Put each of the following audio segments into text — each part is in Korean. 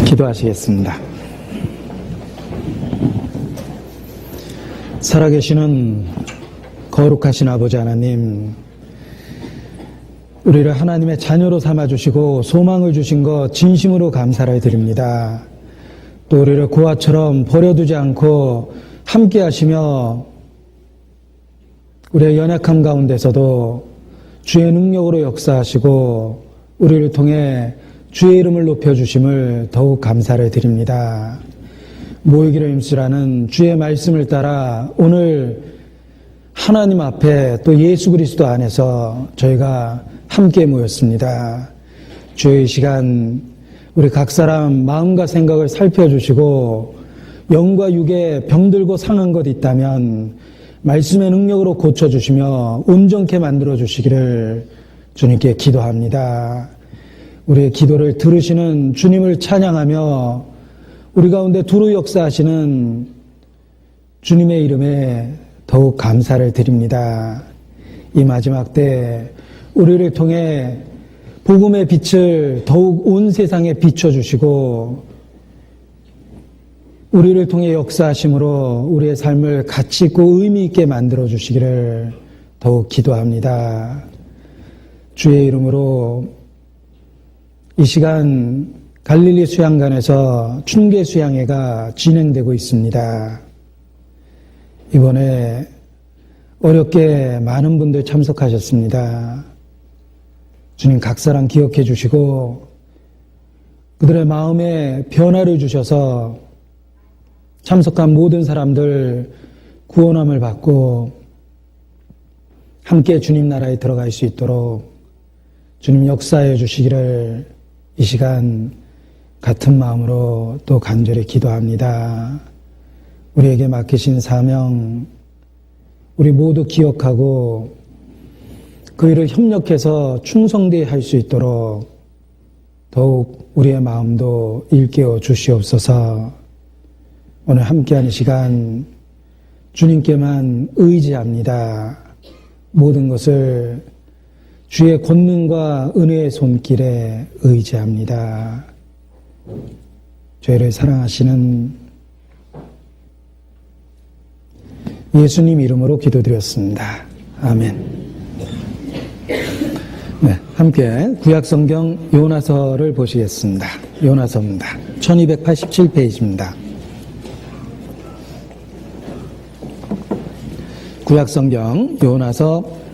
기도하시겠습니다. 살아계시는 거룩하신 아버지 하나님, 우리를 하나님의 자녀로 삼아주시고 소망을 주신 것 진심으로 감사를 드립니다. 또 우리를 고아처럼 버려두지 않고 함께 하시며 우리의 연약함 가운데서도 주의 능력으로 역사하시고 우리를 통해 주의 이름을 높여주심을 더욱 감사를 드립니다. 모이기를 힘쓰라는 주의 말씀을 따라 오늘 하나님 앞에 또 예수 그리스도 안에서 저희가 함께 모였습니다. 주의 시간 우리 각 사람 마음과 생각을 살펴주시고 영과 육에 병들고 상한 것 있다면 말씀의 능력으로 고쳐주시며 온전케 만들어주시기를 주님께 기도합니다. 우리의 기도를 들으시는 주님을 찬양하며 우리 가운데 두루 역사하시는 주님의 이름에 더욱 감사를 드립니다. 이 마지막 때 우리를 통해 복음의 빛을 더욱 온 세상에 비춰주시고 우리를 통해 역사하심으로 우리의 삶을 가치 있고 의미 있게 만들어주시기를 더욱 기도합니다. 주의 이름으로 이 시간 갈릴리 수양관에서 춘계 수양회가 진행되고 있습니다. 이번에 어렵게 많은 분들 참석하셨습니다. 주님 각 사람 기억해 주시고 그들의 마음에 변화를 주셔서 참석한 모든 사람들 구원함을 받고 함께 주님 나라에 들어갈 수 있도록 주님 역사해 주시기를 이 시간 같은 마음으로 또 간절히 기도합니다. 우리에게 맡기신 사명 우리 모두 기억하고 그 일을 협력해서 충성되게 할 수 있도록 더욱 우리의 마음도 일깨워 주시옵소서. 오늘 함께하는 시간 주님께만 의지합니다. 모든 것을 주의 권능과 은혜의 손길에 의지합니다. 저희를 사랑하시는 예수님 이름으로 기도드렸습니다. 아멘. 네, 함께 구약성경 요나서를 보시겠습니다. 요나서입니다. 1287페이지입니다. 구약성경 요나서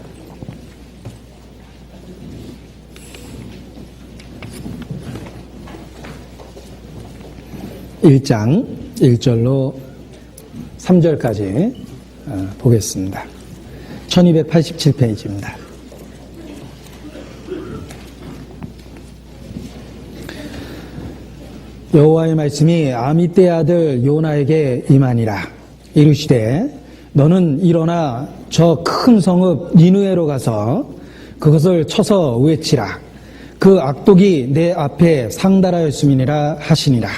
1장 1절로 3절까지 보겠습니다. 1287페이지입니다. 여호와의 말씀이 아미떼의 아들 요나에게 임하니라. 이르시되 너는 일어나 저 큰 성읍 니느웨로 가서 그것을 쳐서 외치라. 그 악독이 내 앞에 상달하였음이니라 하시니라.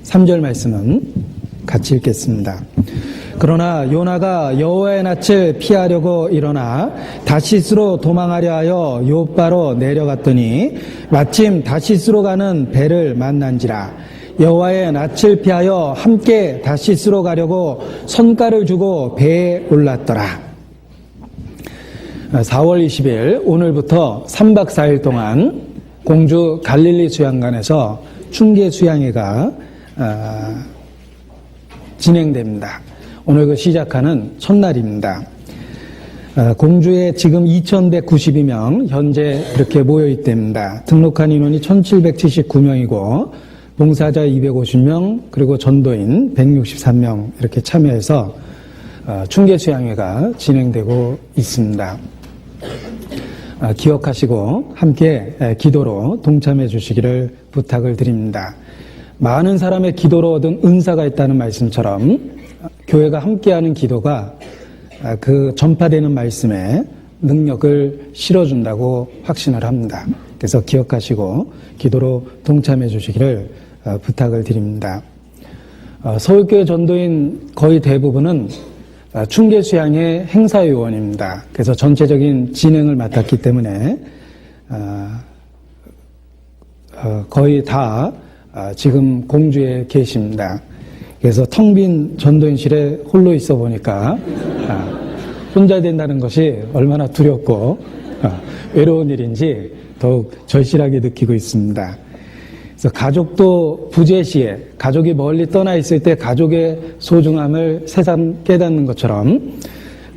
3절 말씀은 같이 읽겠습니다. 그러나 요나가 여호와의 낯을 피하려고 일어나 다시스로 도망하려 하여 요바로 내려갔더니 마침 다시스로 가는 배를 만난지라. 여호와의 낯을 피하여 함께 다시스로 가려고 선가를 주고 배에 올랐더라. 4월 20일 오늘부터 3박 4일 동안 공주 갈릴리 수양관에서 춘계 수양회가 진행됩니다. 오늘 그 시작하는 첫날입니다. 공주에 지금 2,192명 현재 이렇게 모여 있답니다. 등록한 인원이 1,779명이고 봉사자 250명 그리고 전도인 163명 이렇게 참여해서 춘계 수양회가 진행되고 있습니다. 기억하시고 함께 기도로 동참해 주시기를 부탁을 드립니다. 많은 사람의 기도로 얻은 은사가 있다는 말씀처럼 교회가 함께하는 기도가 그 전파되는 말씀에 능력을 실어준다고 확신을 합니다. 그래서 기억하시고 기도로 동참해 주시기를 부탁을 드립니다. 서울교회 전도인 거의 대부분은 춘계 수양회 행사요원입니다. 그래서 전체적인 진행을 맡았기 때문에 거의 다 지금 공주에 계십니다. 그래서 텅 빈 전도인실에 홀로 있어 보니까 혼자 된다는 것이 얼마나 두렵고 외로운 일인지 더욱 절실하게 느끼고 있습니다. 그래서 가족도 부재시에 가족이 멀리 떠나 있을 때 가족의 소중함을 새삼 깨닫는 것처럼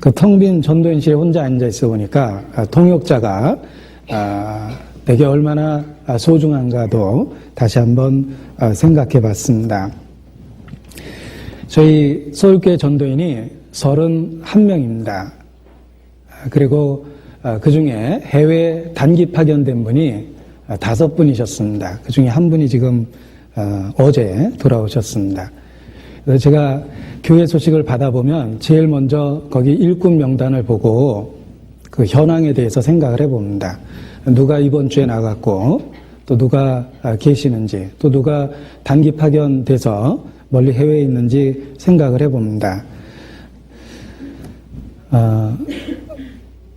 그 텅 빈 전도인실에 혼자 앉아 있어 보니까 동역자가 내게 얼마나 소중한가도 다시 한번 생각해 봤습니다. 저희 서울교회 전도인이 31명입니다. 그리고 그 중에 해외 단기 파견된 분이 5분이셨습니다. 그 중에 한 분이 지금 어제 돌아오셨습니다. 그래서 제가 교회 소식을 받아보면 제일 먼저 거기 일꾼 명단을 보고 그 현황에 대해서 생각을 해봅니다. 누가 이번 주에 나갔고 또 누가 계시는지 또 누가 단기 파견돼서 멀리 해외에 있는지 생각을 해봅니다.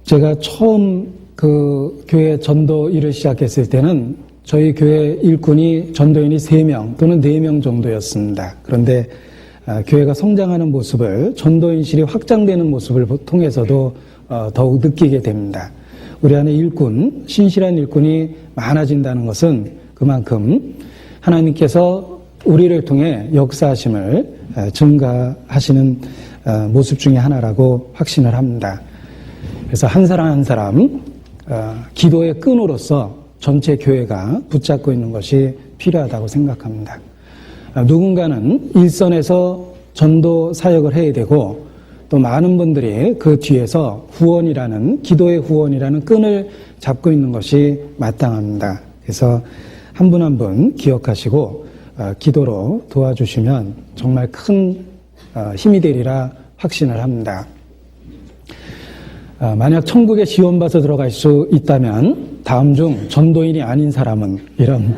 제가 처음 그 교회 전도 일을 시작했을 때는 저희 교회 일꾼이 전도인이 3명 또는 4명 정도였습니다. 그런데 교회가 성장하는 모습을 전도인실이 확장되는 모습을 통해서도 더욱 느끼게 됩니다. 우리 안에 일꾼, 신실한 일꾼이 많아진다는 것은 그만큼 하나님께서 우리를 통해 역사하심을 증가하시는 모습 중에 하나라고 확신을 합니다. 그래서 한 사람 한 사람 기도의 끈으로서 전체 교회가 붙잡고 있는 것이 필요하다고 생각합니다. 누군가는 일선에서 전도 사역을 해야 되고 또 많은 분들이 그 뒤에서 후원이라는 기도의 후원이라는 끈을 잡고 있는 것이 마땅합니다. 그래서 한 분 한 분 기억하시고 기도로 도와주시면 정말 큰 힘이 되리라 확신을 합니다. 만약 천국에 시험봐서 들어갈 수 있다면 다음 중 전도인이 아닌 사람은 이런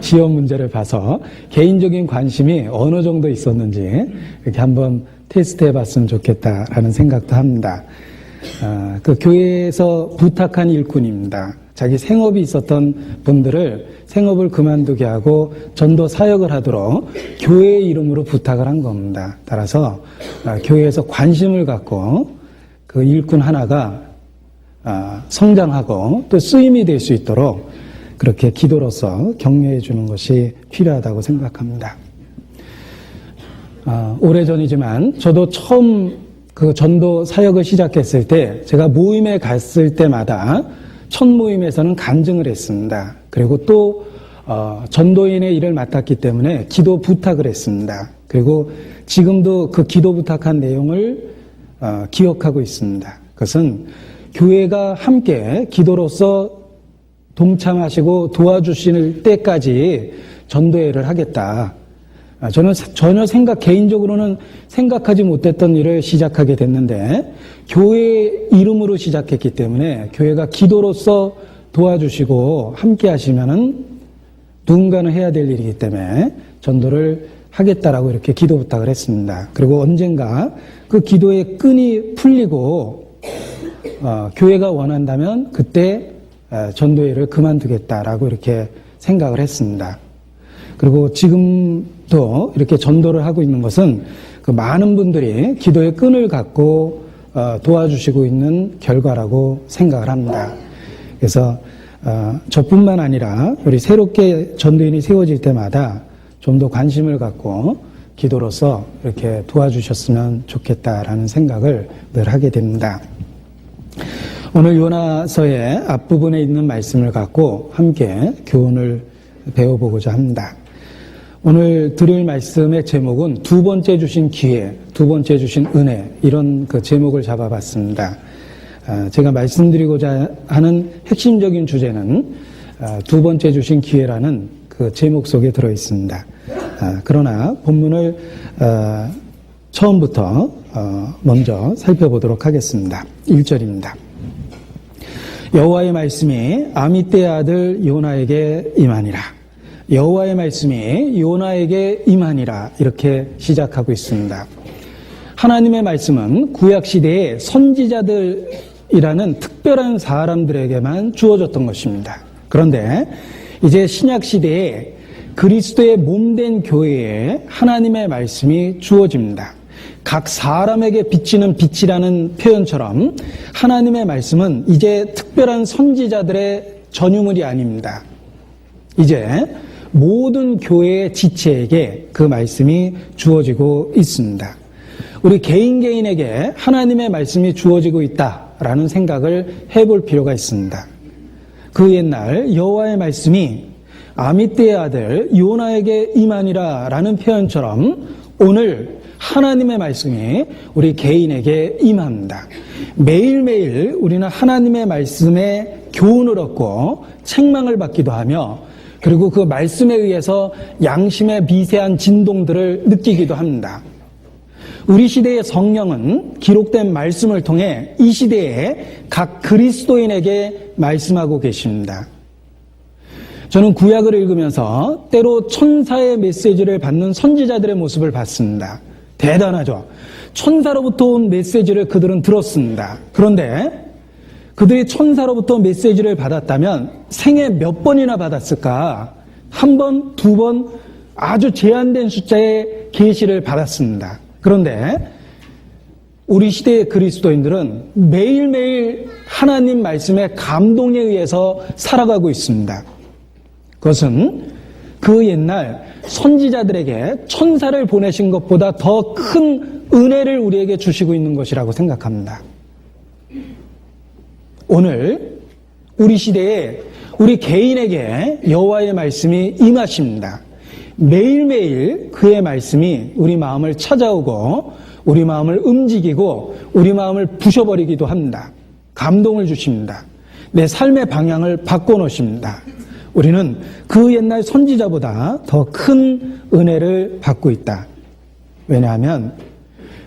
시험 문제를 봐서 개인적인 관심이 어느 정도 있었는지 이렇게 한번 테스트 해봤으면 좋겠다라는 생각도 합니다. 그 교회에서 부탁한 일꾼입니다. 자기 생업이 있었던 분들을 생업을 그만두게 하고 전도 사역을 하도록 교회의 이름으로 부탁을 한 겁니다. 따라서 교회에서 관심을 갖고 그 일꾼 하나가 성장하고 또 쓰임이 될 수 있도록 그렇게 기도로서 격려해 주는 것이 필요하다고 생각합니다. 오래전이지만 저도 처음 그 전도 사역을 시작했을 때 제가 모임에 갔을 때마다 첫 모임에서는 간증을 했습니다. 그리고 또 전도인의 일을 맡았기 때문에 기도 부탁을 했습니다. 그리고 지금도 그 기도 부탁한 내용을 기억하고 있습니다. 그것은 교회가 함께 기도로서 동참하시고 도와주실 때까지 전도회를 하겠다. 저는 전혀 개인적으로는 생각하지 못했던 일을 시작하게 됐는데 교회 이름으로 시작했기 때문에 교회가 기도로서 도와주시고 함께 하시면은 누군가는 해야 될 일이기 때문에 전도를 하겠다라고 이렇게 기도 부탁을 했습니다. 그리고 언젠가 그 기도의 끈이 풀리고 교회가 원한다면 그때 전도회를 그만두겠다라고 이렇게 생각을 했습니다. 그리고 지금도 이렇게 전도를 하고 있는 것은 그 많은 분들이 기도의 끈을 갖고 도와주시고 있는 결과라고 생각을 합니다. 그래서 저뿐만 아니라 우리 새롭게 전도인이 세워질 때마다 좀 더 관심을 갖고 기도로서 이렇게 도와주셨으면 좋겠다라는 생각을 늘 하게 됩니다. 오늘 요나서의 앞부분에 있는 말씀을 갖고 함께 교훈을 배워보고자 합니다. 오늘 들을 말씀의 제목은 두 번째 주신 기회, 두 번째 주신 은혜, 이런 그 제목을 잡아봤습니다. 제가 말씀드리고자 하는 핵심적인 주제는 두 번째 주신 기회라는 그 제목 속에 들어 있습니다. 그러나 본문을 처음부터 먼저 살펴보도록 하겠습니다. 1절입니다. 여호와의 말씀이 아미떼의 아들 요나에게 임하니라. 여호와의 말씀이 요나에게 임하니라. 이렇게 시작하고 있습니다. 하나님의 말씀은 구약시대의 선지자들이라는 특별한 사람들에게만 주어졌던 것입니다. 그런데 이제 신약시대에 그리스도의 몸된 교회에 하나님의 말씀이 주어집니다. 각 사람에게 비치는 빛이라는 표현처럼 하나님의 말씀은 이제 특별한 선지자들의 전유물이 아닙니다. 이제 모든 교회의 지체에게 그 말씀이 주어지고 있습니다. 우리 개인에게 하나님의 말씀이 주어지고 있다라는 생각을 해볼 필요가 있습니다. 그 옛날 여호와의 말씀이 아미떼의 아들 요나에게 임하니라 라는 표현처럼 오늘 하나님의 말씀이 우리 개인에게 임합니다. 매일매일 우리는 하나님의 말씀에 교훈을 얻고 책망을 받기도 하며 그리고 그 말씀에 의해서 양심의 미세한 진동들을 느끼기도 합니다. 우리 시대의 성령은 기록된 말씀을 통해 이 시대에 각 그리스도인에게 말씀하고 계십니다. 저는 구약을 읽으면서 때로 천사의 메시지를 받는 선지자들의 모습을 봤습니다. 대단하죠. 천사로부터 온 메시지를 그들은 들었습니다. 그런데 그들이 천사로부터 메시지를 받았다면 생애 몇 번이나 받았을까? 한 번, 두 번, 아주 제한된 숫자의 계시를 받았습니다. 그런데 우리 시대의 그리스도인들은 매일매일 하나님 말씀의 감동에 의해서 살아가고 있습니다. 그것은 그 옛날 선지자들에게 천사를 보내신 것보다 더 큰 은혜를 우리에게 주시고 있는 것이라고 생각합니다. 오늘 우리 시대에 우리 개인에게 여호와의 말씀이 임하십니다. 매일매일 그의 말씀이 우리 마음을 찾아오고 우리 마음을 움직이고 우리 마음을 부셔버리기도 합니다. 감동을 주십니다. 내 삶의 방향을 바꿔놓으십니다. 우리는 그 옛날 선지자보다 더 큰 은혜를 받고 있다. 왜냐하면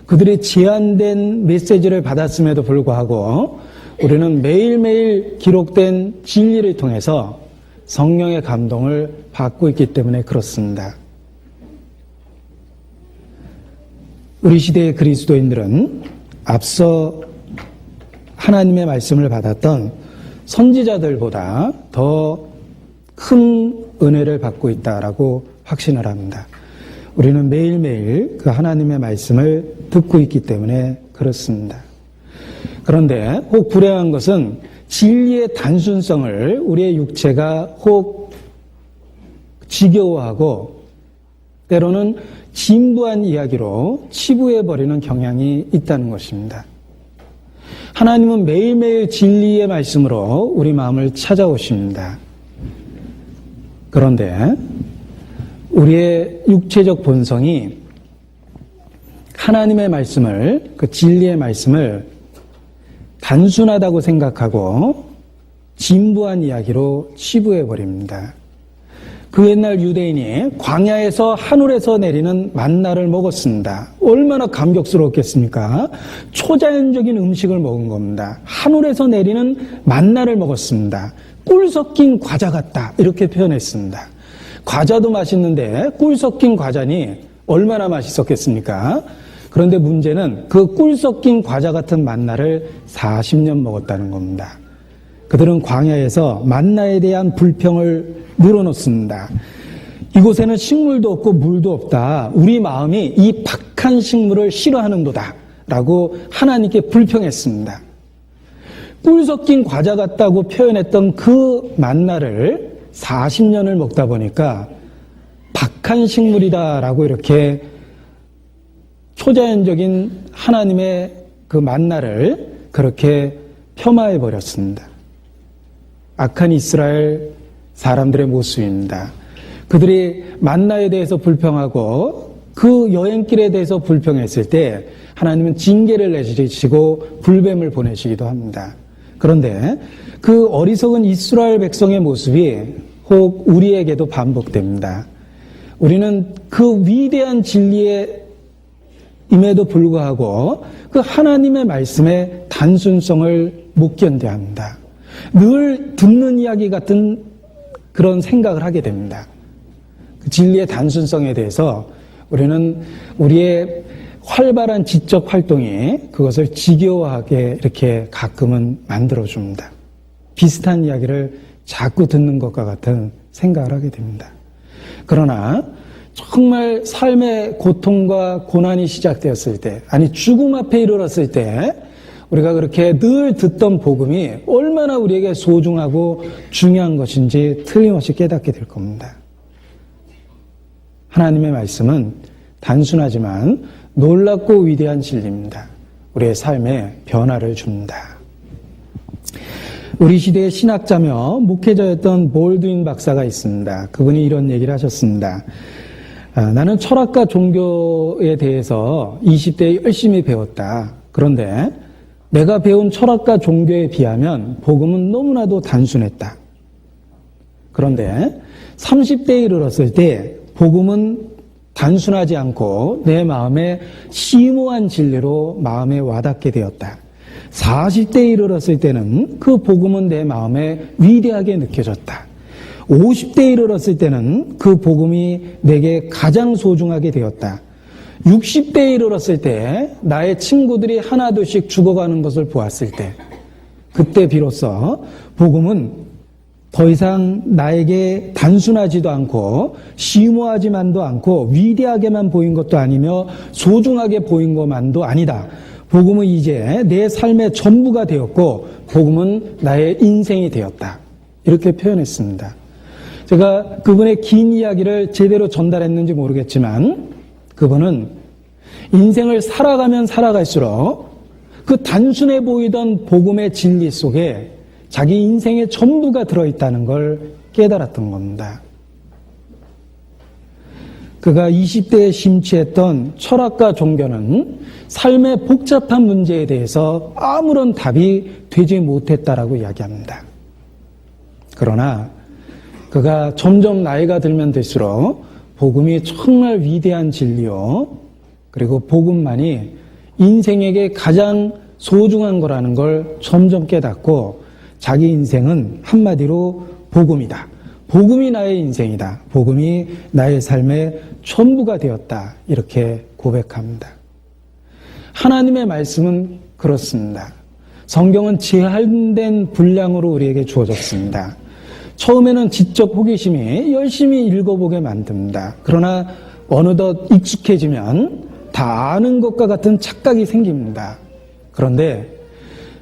그들이 제한된 메시지를 받았음에도 불구하고 우리는 매일매일 기록된 진리를 통해서 성령의 감동을 받고 있기 때문에 그렇습니다. 우리 시대의 그리스도인들은 앞서 하나님의 말씀을 받았던 선지자들보다 더 큰 은혜를 받고 있다라고 확신을 합니다. 우리는 매일매일 그 하나님의 말씀을 듣고 있기 때문에 그렇습니다. 그런데 혹 불행한 것은 진리의 단순성을 우리의 육체가 혹 지겨워하고 때로는 진부한 이야기로 치부해버리는 경향이 있다는 것입니다. 하나님은 매일매일 진리의 말씀으로 우리 마음을 찾아오십니다. 그런데 우리의 육체적 본성이 하나님의 말씀을, 그 진리의 말씀을 단순하다고 생각하고 진부한 이야기로 치부해버립니다. 그 옛날 유대인이 광야에서 하늘에서 내리는 만나를 먹었습니다. 얼마나 감격스러웠겠습니까? 초자연적인 음식을 먹은 겁니다. 하늘에서 내리는 만나를 먹었습니다. 꿀 섞인 과자 같다 이렇게 표현했습니다. 과자도 맛있는데 꿀 섞인 과자니 얼마나 맛있었겠습니까? 그런데 문제는 그 꿀 섞인 과자 같은 만나를 40년 먹었다는 겁니다. 그들은 광야에서 만나에 대한 불평을 늘어놓습니다. 이곳에는 식물도 없고 물도 없다. 우리 마음이 이 박한 식물을 싫어하는도다. 라고 하나님께 불평했습니다. 꿀 섞인 과자 같다고 표현했던 그 만나를 40년을 먹다 보니까 박한 식물이다라고 이렇게 초자연적인 하나님의 그 만나를 그렇게 폄하해 버렸습니다. 악한 이스라엘 사람들의 모습입니다. 그들이 만나에 대해서 불평하고 그 여행길에 대해서 불평했을 때 하나님은 징계를 내리시고 불뱀을 보내시기도 합니다. 그런데 그 어리석은 이스라엘 백성의 모습이 혹 우리에게도 반복됩니다. 우리는 그 위대한 진리에 임에도 불구하고 그 하나님의 말씀의 단순성을 못 견뎌합니다. 늘 듣는 이야기 같은 그런 생각을 하게 됩니다. 그 진리의 단순성에 대해서 우리는 우리의 활발한 지적 활동이 그것을 지겨워하게 이렇게 가끔은 만들어줍니다. 비슷한 이야기를 자꾸 듣는 것과 같은 생각을 하게 됩니다. 그러나 정말 삶의 고통과 고난이 시작되었을 때, 아니 죽음 앞에 이르렀을 때 우리가 그렇게 늘 듣던 복음이 얼마나 우리에게 소중하고 중요한 것인지 틀림없이 깨닫게 될 겁니다. 하나님의 말씀은 단순하지만 놀랍고 위대한 진리입니다. 우리의 삶에 변화를 줍니다. 우리 시대의 신학자며 목회자였던 볼드윈 박사가 있습니다. 그분이 이런 얘기를 하셨습니다. 나는 철학과 종교에 대해서 20대에 열심히 배웠다. 그런데 내가 배운 철학과 종교에 비하면 복음은 너무나도 단순했다. 그런데 30대에 이르렀을 때 복음은 단순하지 않고 내 마음에 심오한 진리로 마음에 와닿게 되었다. 40대에 이르렀을 때는 그 복음은 내 마음에 위대하게 느껴졌다. 50대에 이르렀을 때는 그 복음이 내게 가장 소중하게 되었다. 60대에 이르렀을 때 나의 친구들이 하나둘씩 죽어가는 것을 보았을 때 그때 비로소 복음은 더 이상 나에게 단순하지도 않고 심오하지만도 않고 위대하게만 보인 것도 아니며 소중하게 보인 것만도 아니다. 복음은 이제 내 삶의 전부가 되었고 복음은 나의 인생이 되었다. 이렇게 표현했습니다. 제가 그분의 긴 이야기를 제대로 전달했는지 모르겠지만 그분은 인생을 살아가면 살아갈수록 그 단순해 보이던 복음의 진리 속에 자기 인생의 전부가 들어있다는 걸 깨달았던 겁니다. 그가 20대에 심취했던 철학과 종교는 삶의 복잡한 문제에 대해서 아무런 답이 되지 못했다라고 이야기합니다. 그러나 그가 점점 나이가 들면 들수록 복음이 정말 위대한 진리요. 그리고 복음만이 인생에게 가장 소중한 거라는 걸 점점 깨닫고 자기 인생은 한마디로 복음이다. 복음이 나의 인생이다. 복음이 나의 삶의 전부가 되었다. 이렇게 고백합니다. 하나님의 말씀은 그렇습니다. 성경은 제한된 분량으로 우리에게 주어졌습니다. 처음에는 지적 호기심이 열심히 읽어보게 만듭니다. 그러나 어느덧 익숙해지면 다 아는 것과 같은 착각이 생깁니다. 그런데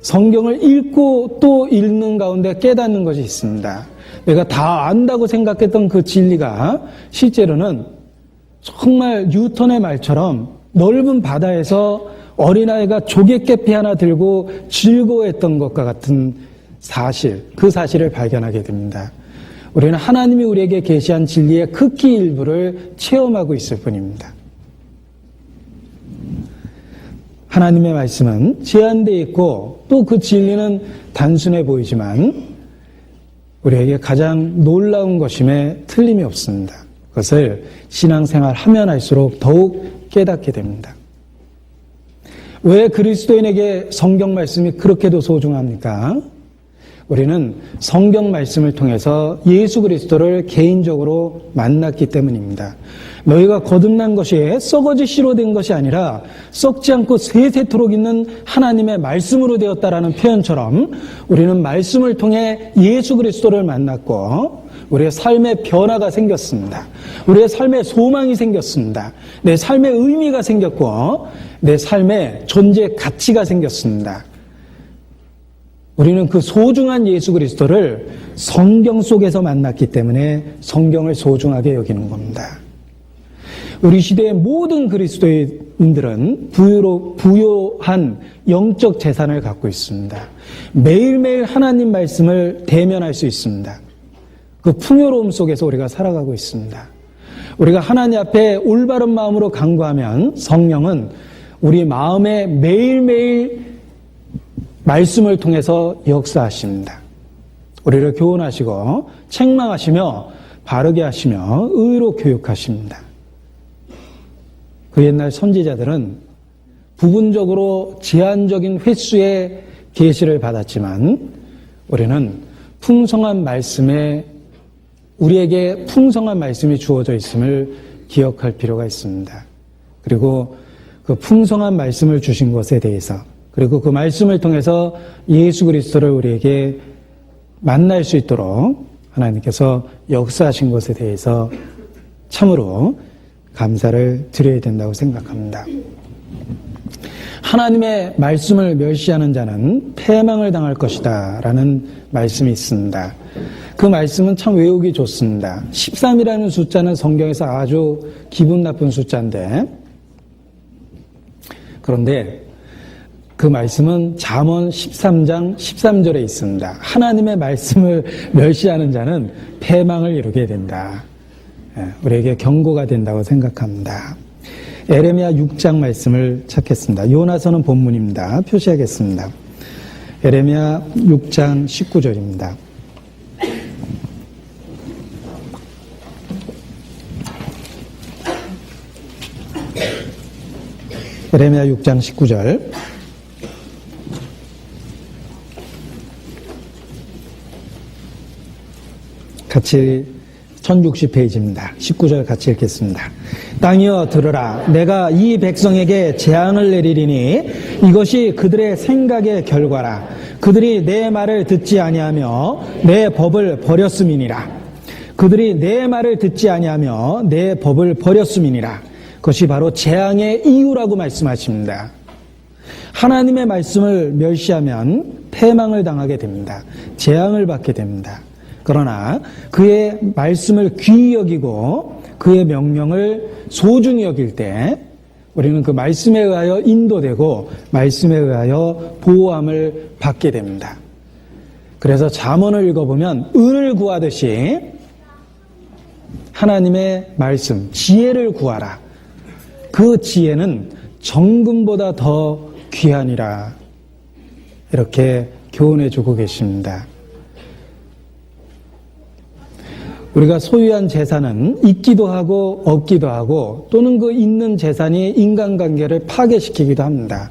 성경을 읽고 또 읽는 가운데 깨닫는 것이 있습니다. 내가 다 안다고 생각했던 그 진리가 실제로는 정말 뉴턴의 말처럼 넓은 바다에서 어린아이가 조개깨피 하나 들고 즐거워했던 것과 같은 사실, 그 사실을 발견하게 됩니다. 우리는 하나님이 우리에게 계시한 진리의 극히 일부를 체험하고 있을 뿐입니다. 하나님의 말씀은 제한되어 있고 또 그 진리는 단순해 보이지만 우리에게 가장 놀라운 것임에 틀림이 없습니다. 그것을 신앙생활 하면 할수록 더욱 깨닫게 됩니다. 왜 그리스도인에게 성경 말씀이 그렇게도 소중합니까? 우리는 성경 말씀을 통해서 예수 그리스도를 개인적으로 만났기 때문입니다. 너희가 거듭난 것이 썩어지 씨로 된 것이 아니라 썩지 않고 세세토록 있는 하나님의 말씀으로 되었다라는 표현처럼 우리는 말씀을 통해 예수 그리스도를 만났고 우리의 삶의 변화가 생겼습니다. 우리의 삶의 소망이 생겼습니다. 내 삶의 의미가 생겼고 내 삶의 존재 가치가 생겼습니다. 우리는 그 소중한 예수 그리스도를 성경 속에서 만났기 때문에 성경을 소중하게 여기는 겁니다. 우리 시대의 모든 그리스도인들은 부요한 영적 재산을 갖고 있습니다. 매일매일 하나님 말씀을 대면할 수 있습니다. 그 풍요로움 속에서 우리가 살아가고 있습니다. 우리가 하나님 앞에 올바른 마음으로 간구하면 성령은 우리 마음에 매일매일 말씀을 통해서 역사하십니다. 우리를 교훈하시고 책망하시며 바르게 하시며 의로 교육하십니다. 그 옛날 선지자들은 부분적으로 제한적인 횟수의 계시를 받았지만 우리는 풍성한 말씀에 우리에게 풍성한 말씀이 주어져 있음을 기억할 필요가 있습니다. 그리고 그 풍성한 말씀을 주신 것에 대해서 그리고 그 말씀을 통해서 예수 그리스도를 우리에게 만날 수 있도록 하나님께서 역사하신 것에 대해서 참으로 감사를 드려야 된다고 생각합니다. 하나님의 말씀을 멸시하는 자는 패망을 당할 것이다 라는 말씀이 있습니다. 그 말씀은 참 외우기 좋습니다. 13이라는 숫자는 성경에서 아주 기분 나쁜 숫자인데, 그런데 그 말씀은 잠언 13장 13절에 있습니다. 하나님의 말씀을 멸시하는 자는 패망을 이루게 된다. 우리에게 경고가 된다고 생각합니다. 에레미야 6장 말씀을 찾겠습니다. 요나서는 본문입니다. 표시하겠습니다. 에레미야 6장 19절입니다. 에레미야 6장 19절. 같이 1060페이지입니다. 19절 같이 읽겠습니다. 땅이여 들으라. 내가 이 백성에게 재앙을 내리리니 이것이 그들의 생각의 결과라. 그들이 내 말을 듣지 아니하며 내 법을 버렸음이니라. 그들이 내 말을 듣지 아니하며 내 법을 버렸음이니라. 그것이 바로 재앙의 이유라고 말씀하십니다. 하나님의 말씀을 멸시하면 패망을 당하게 됩니다. 재앙을 받게 됩니다. 그러나 그의 말씀을 귀히 여기고 그의 명령을 소중히 여길 때 우리는 그 말씀에 의하여 인도되고 말씀에 의하여 보호함을 받게 됩니다. 그래서 잠언을 읽어보면 은을 구하듯이 하나님의 말씀, 지혜를 구하라. 그 지혜는 정금보다 더 귀하니라. 이렇게 교훈해 주고 계십니다. 우리가 소유한 재산은 있기도 하고 없기도 하고 또는 그 있는 재산이 인간관계를 파괴시키기도 합니다.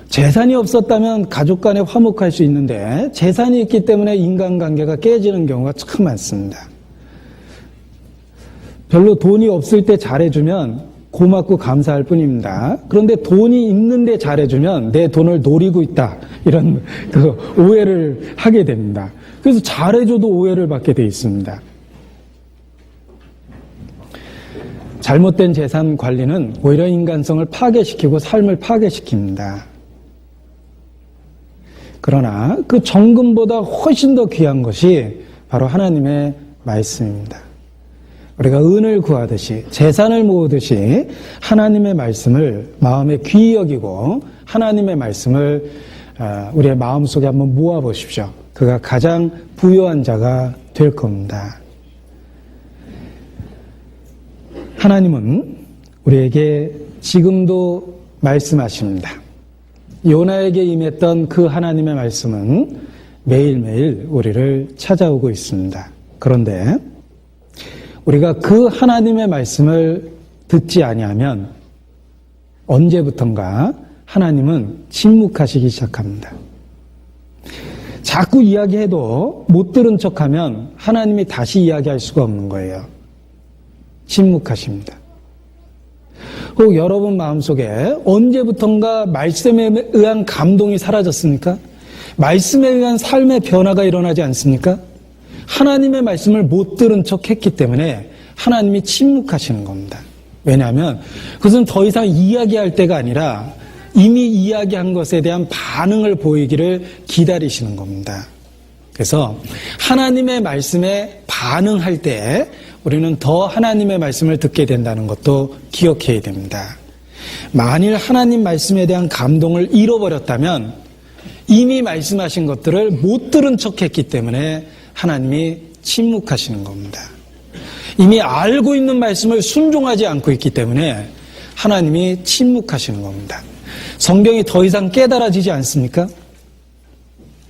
재산이 없었다면 가족 간에 화목할 수 있는데 재산이 있기 때문에 인간관계가 깨지는 경우가 참 많습니다. 별로 돈이 없을 때 잘해주면 고맙고 감사할 뿐입니다. 그런데 돈이 있는데 잘해주면 내 돈을 노리고 있다 이런 그 오해를 하게 됩니다. 그래서 잘해줘도 오해를 받게 돼 있습니다. 잘못된 재산 관리는 오히려 인간성을 파괴시키고 삶을 파괴시킵니다. 그러나 그 정금보다 훨씬 더 귀한 것이 바로 하나님의 말씀입니다. 우리가 은을 구하듯이 재산을 모으듯이 하나님의 말씀을 마음에 귀히 여기고 하나님의 말씀을 우리의 마음속에 한번 모아보십시오. 그가 가장 부유한 자가 될 겁니다. 하나님은 우리에게 지금도 말씀하십니다. 요나에게 임했던 그 하나님의 말씀은 매일매일 우리를 찾아오고 있습니다. 그런데 우리가 그 하나님의 말씀을 듣지 아니하면 언제부턴가 하나님은 침묵하시기 시작합니다. 자꾸 이야기해도 못 들은 척하면 하나님이 다시 이야기할 수가 없는 거예요. 침묵하십니다. 혹 여러분 마음속에 언제부턴가 말씀에 의한 감동이 사라졌습니까? 말씀에 의한 삶의 변화가 일어나지 않습니까? 하나님의 말씀을 못 들은 척 했기 때문에 하나님이 침묵하시는 겁니다. 왜냐하면 그것은 더 이상 이야기할 때가 아니라 이미 이야기한 것에 대한 반응을 보이기를 기다리시는 겁니다. 그래서 하나님의 말씀에 반응할 때 우리는 더 하나님의 말씀을 듣게 된다는 것도 기억해야 됩니다. 만일 하나님 말씀에 대한 감동을 잃어버렸다면 이미 말씀하신 것들을 못 들은 척했기 때문에 하나님이 침묵하시는 겁니다. 이미 알고 있는 말씀을 순종하지 않고 있기 때문에 하나님이 침묵하시는 겁니다. 성경이 더 이상 깨달아지지 않습니까?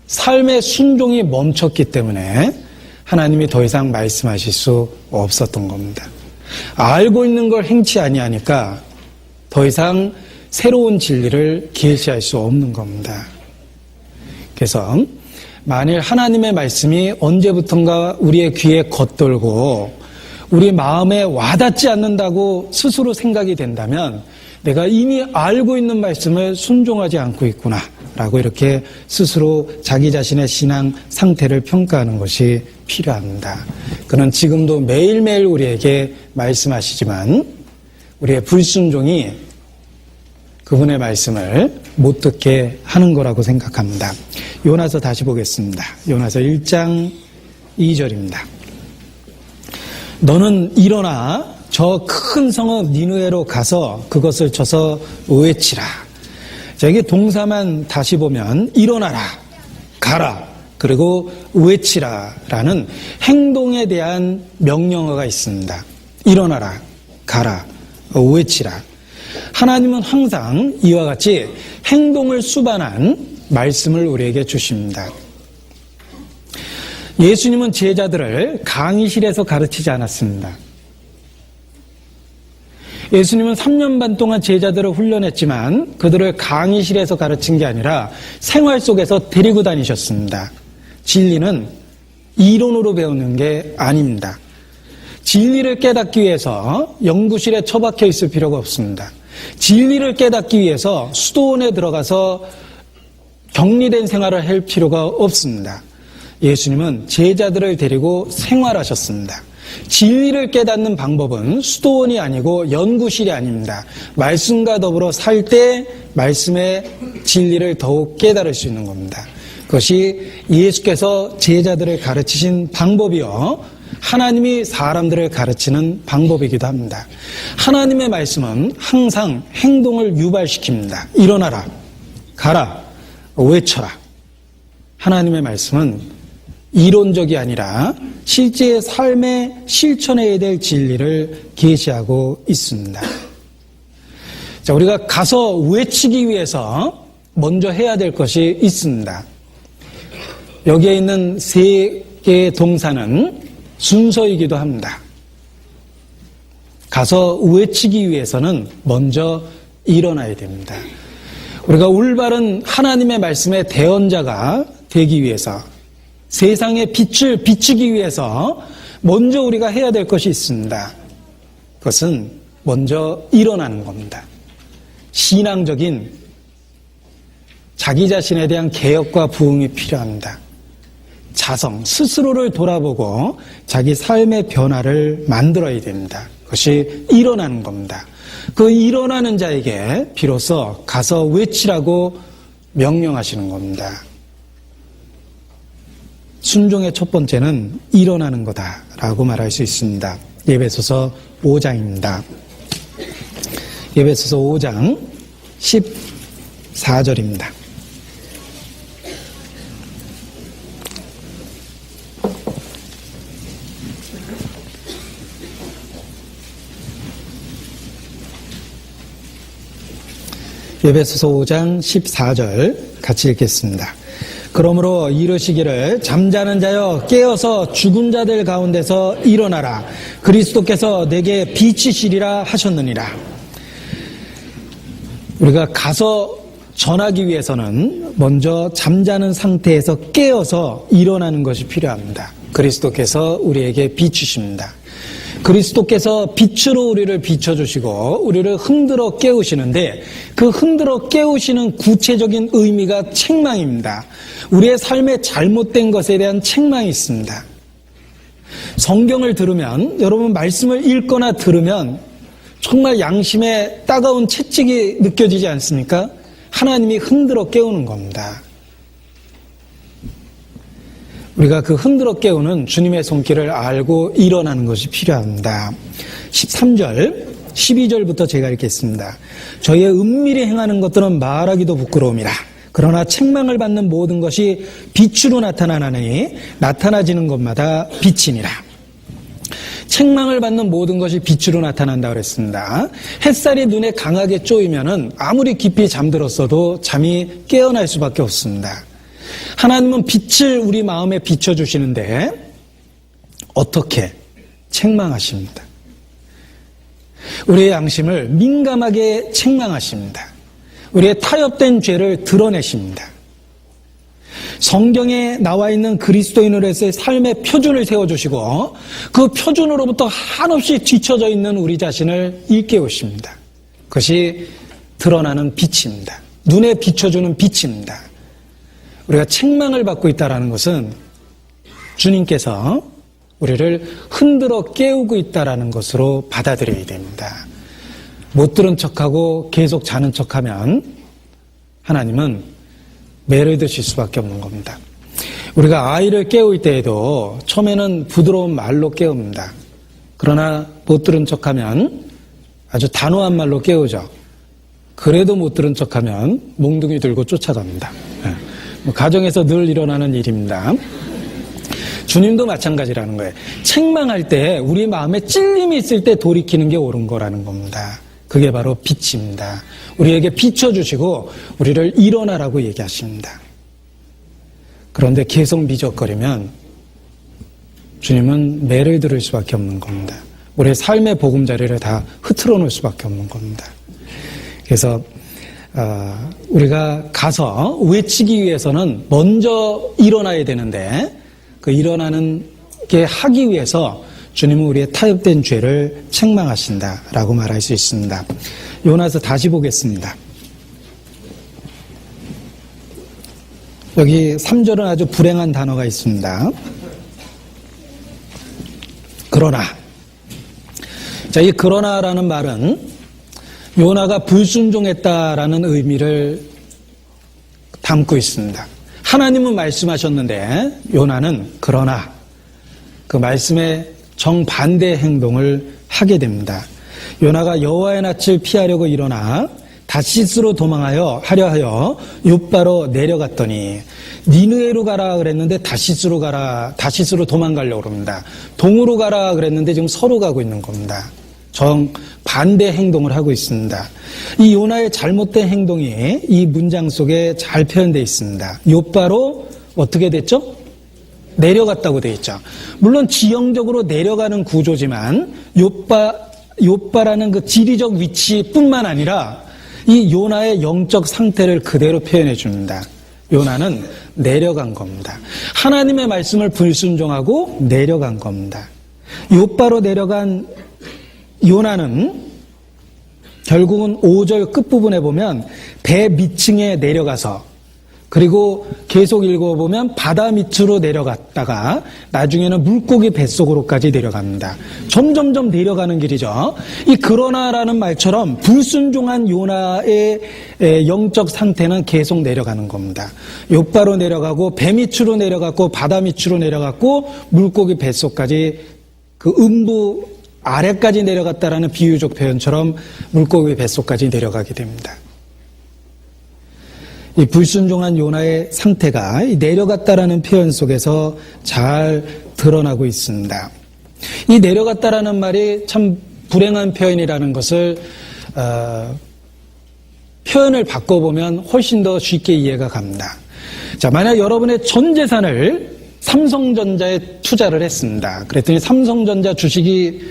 삶의 순종이 멈췄기 때문에 하나님이 더 이상 말씀하실 수 없었던 겁니다. 알고 있는 걸 행치 아니하니까 더 이상 새로운 진리를 계시할 수 없는 겁니다. 그래서 만일 하나님의 말씀이 언제부턴가 우리의 귀에 겉돌고 우리 마음에 와닿지 않는다고 스스로 생각이 된다면 내가 이미 알고 있는 말씀을 순종하지 않고 있구나 라고 이렇게 스스로 자기 자신의 신앙 상태를 평가하는 것이 필요합니다. 그는 지금도 매일매일 우리에게 말씀하시지만 우리의 불순종이 그분의 말씀을 못 듣게 하는 거라고 생각합니다. 요나서 다시 보겠습니다. 요나서 1장 2절입니다. 너는 일어나 저 큰 성읍 니느웨로 가서 그것을 쳐서 외치라. 자, 이게 동사만 다시 보면 일어나라, 가라, 그리고 외치라라는 행동에 대한 명령어가 있습니다. 일어나라, 가라, 외치라. 하나님은 항상 이와 같이 행동을 수반한 말씀을 우리에게 주십니다. 예수님은 제자들을 강의실에서 가르치지 않았습니다. 예수님은 3년 반 동안 제자들을 훈련했지만 그들을 강의실에서 가르친 게 아니라 생활 속에서 데리고 다니셨습니다. 진리는 이론으로 배우는 게 아닙니다. 진리를 깨닫기 위해서 연구실에 처박혀 있을 필요가 없습니다. 진리를 깨닫기 위해서 수도원에 들어가서 격리된 생활을 할 필요가 없습니다. 예수님은 제자들을 데리고 생활하셨습니다. 진리를 깨닫는 방법은 수도원이 아니고 연구실이 아닙니다. 말씀과 더불어 살 때 말씀의 진리를 더욱 깨달을 수 있는 겁니다. 그것이 예수께서 제자들을 가르치신 방법이요, 하나님이 사람들을 가르치는 방법이기도 합니다. 하나님의 말씀은 항상 행동을 유발시킵니다. 일어나라, 가라, 외쳐라. 하나님의 말씀은 이론적이 아니라 실제 삶의 실천해야 될 진리를 계시하고 있습니다. 자, 우리가 가서 외치기 위해서 먼저 해야 될 것이 있습니다. 여기에 있는 세 개의 동사는 순서이기도 합니다. 가서 외치기 위해서는 먼저 일어나야 됩니다. 우리가 올바른 하나님의 말씀의 대언자가 되기 위해서, 세상의 빛을 비추기 위해서 먼저 우리가 해야 될 것이 있습니다. 그것은 먼저 일어나는 겁니다. 신앙적인 자기 자신에 대한 개혁과 부흥이 필요합니다. 자성, 스스로를 돌아보고 자기 삶의 변화를 만들어야 됩니다. 그것이 일어나는 겁니다. 그 일어나는 자에게 비로소 가서 외치라고 명령하시는 겁니다. 순종의 첫 번째는 일어나는 거다라고 말할 수 있습니다. 에베소서 5장입니다. 에베소서 5장 14절입니다. 에베소서 5장 14절 같이 읽겠습니다. 그러므로 이르시기를 잠자는 자여 깨어서 죽은 자들 가운데서 일어나라. 그리스도께서 내게 빛이시리라 하셨느니라. 우리가 가서 전하기 위해서는 먼저 잠자는 상태에서 깨어서 일어나는 것이 필요합니다. 그리스도께서 우리에게 비추십니다. 그리스도께서 빛으로 우리를 비춰주시고 우리를 흔들어 깨우시는데, 그 흔들어 깨우시는 구체적인 의미가 책망입니다. 우리의 삶에 잘못된 것에 대한 책망이 있습니다. 성경을 들으면, 여러분 말씀을 읽거나 들으면 정말 양심에 따가운 채찍이 느껴지지 않습니까? 하나님이 흔들어 깨우는 겁니다. 우리가 그 흔들어 깨우는 주님의 손길을 알고 일어나는 것이 필요합니다. 13절, 12절부터 제가 읽겠습니다. 저희의 은밀히 행하는 것들은 말하기도 부끄러움이라. 그러나 책망을 받는 모든 것이 빛으로 나타나나니 나타나지는 것마다 빛이니라. 책망을 받는 모든 것이 빛으로 나타난다고 그랬습니다. 햇살이 눈에 강하게 쪼이면은 아무리 깊이 잠들었어도 잠이 깨어날 수밖에 없습니다. 하나님은 빛을 우리 마음에 비춰주시는데 어떻게? 책망하십니다. 우리의 양심을 민감하게 책망하십니다. 우리의 타협된 죄를 드러내십니다. 성경에 나와 있는 그리스도인으로서의 삶의 표준을 세워주시고 그 표준으로부터 한없이 뒤처져 있는 우리 자신을 일깨우십니다. 그것이 드러나는 빛입니다. 눈에 비춰주는 빛입니다. 우리가 책망을 받고 있다는 것은 주님께서 우리를 흔들어 깨우고 있다는 것으로 받아들여야 됩니다. 못 들은 척하고 계속 자는 척하면 하나님은 매를 드실 수밖에 없는 겁니다. 우리가 아이를 깨울 때에도 처음에는 부드러운 말로 깨웁니다. 그러나 못 들은 척하면 아주 단호한 말로 깨우죠. 그래도 못 들은 척하면 몽둥이 들고 쫓아갑니다. 가정에서 늘 일어나는 일입니다. 주님도 마찬가지라는 거예요. 책망할 때 우리 마음에 찔림이 있을 때 돌이키는 게 옳은 거라는 겁니다. 그게 바로 빛입니다. 우리에게 비춰주시고 우리를 일어나라고 얘기하십니다. 그런데 계속 미적거리면 주님은 매를 들을 수밖에 없는 겁니다. 우리의 삶의 보금자리를 다 흐트러 놓을 수밖에 없는 겁니다. 그래서 우리가 가서 외치기 위해서는 먼저 일어나야 되는데 그 일어나는 게 하기 위해서 주님은 우리의 타협된 죄를 책망하신다라고 말할 수 있습니다. 요나서 다시 보겠습니다. 여기 3절은 아주 불행한 단어가 있습니다. 그러나. 자, 이 그러나라는 말은 요나가 불순종했다라는 의미를 담고 있습니다. 하나님은 말씀하셨는데 요나는 그러나 그 말씀에 정반대 행동을 하게 됩니다. 요나가 여호와의 낯을 피하려고 일어나 다시스로 도망하여 하려 하여 욥바로 내려갔더니 니느웨로 가라 그랬는데 다시스로 도망가려고 그럽니다. 동으로 가라 그랬는데 지금 서로 가고 있는 겁니다. 정반대 행동을 하고 있습니다. 이 요나의 잘못된 행동이 이 문장 속에 잘 표현되어 있습니다. 욥바로 어떻게 됐죠? 내려갔다고 되어 있죠. 물론 지형적으로 내려가는 구조지만 욥바라는 그 지리적 위치뿐만 아니라 이 요나의 영적 상태를 그대로 표현해 줍니다. 요나는 내려간 겁니다. 하나님의 말씀을 불순종하고 내려간 겁니다. 욥바로 내려간 요나는 결국은 5절 끝부분에 보면 배 밑층에 내려가서 그리고 계속 읽어보면 바다 밑으로 내려갔다가 나중에는 물고기 뱃속으로까지 내려갑니다. 점점점 내려가는 길이죠. 이 그러나라는 말처럼 불순종한 요나의 영적 상태는 계속 내려가는 겁니다. 욥바로 내려가고 배 밑으로 내려갔고 바다 밑으로 내려갔고 물고기 뱃속까지 그 음부 아래까지 내려갔다라는 비유적 표현처럼 물고기 뱃속까지 내려가게 됩니다. 이 불순종한 요나의 상태가 내려갔다라는 표현 속에서 잘 드러나고 있습니다. 이 내려갔다라는 말이 참 불행한 표현이라는 것을 표현을 바꿔보면 훨씬 더 쉽게 이해가 갑니다. 자, 만약 여러분의 전 재산을 삼성전자에 투자를 했습니다. 그랬더니 삼성전자 주식이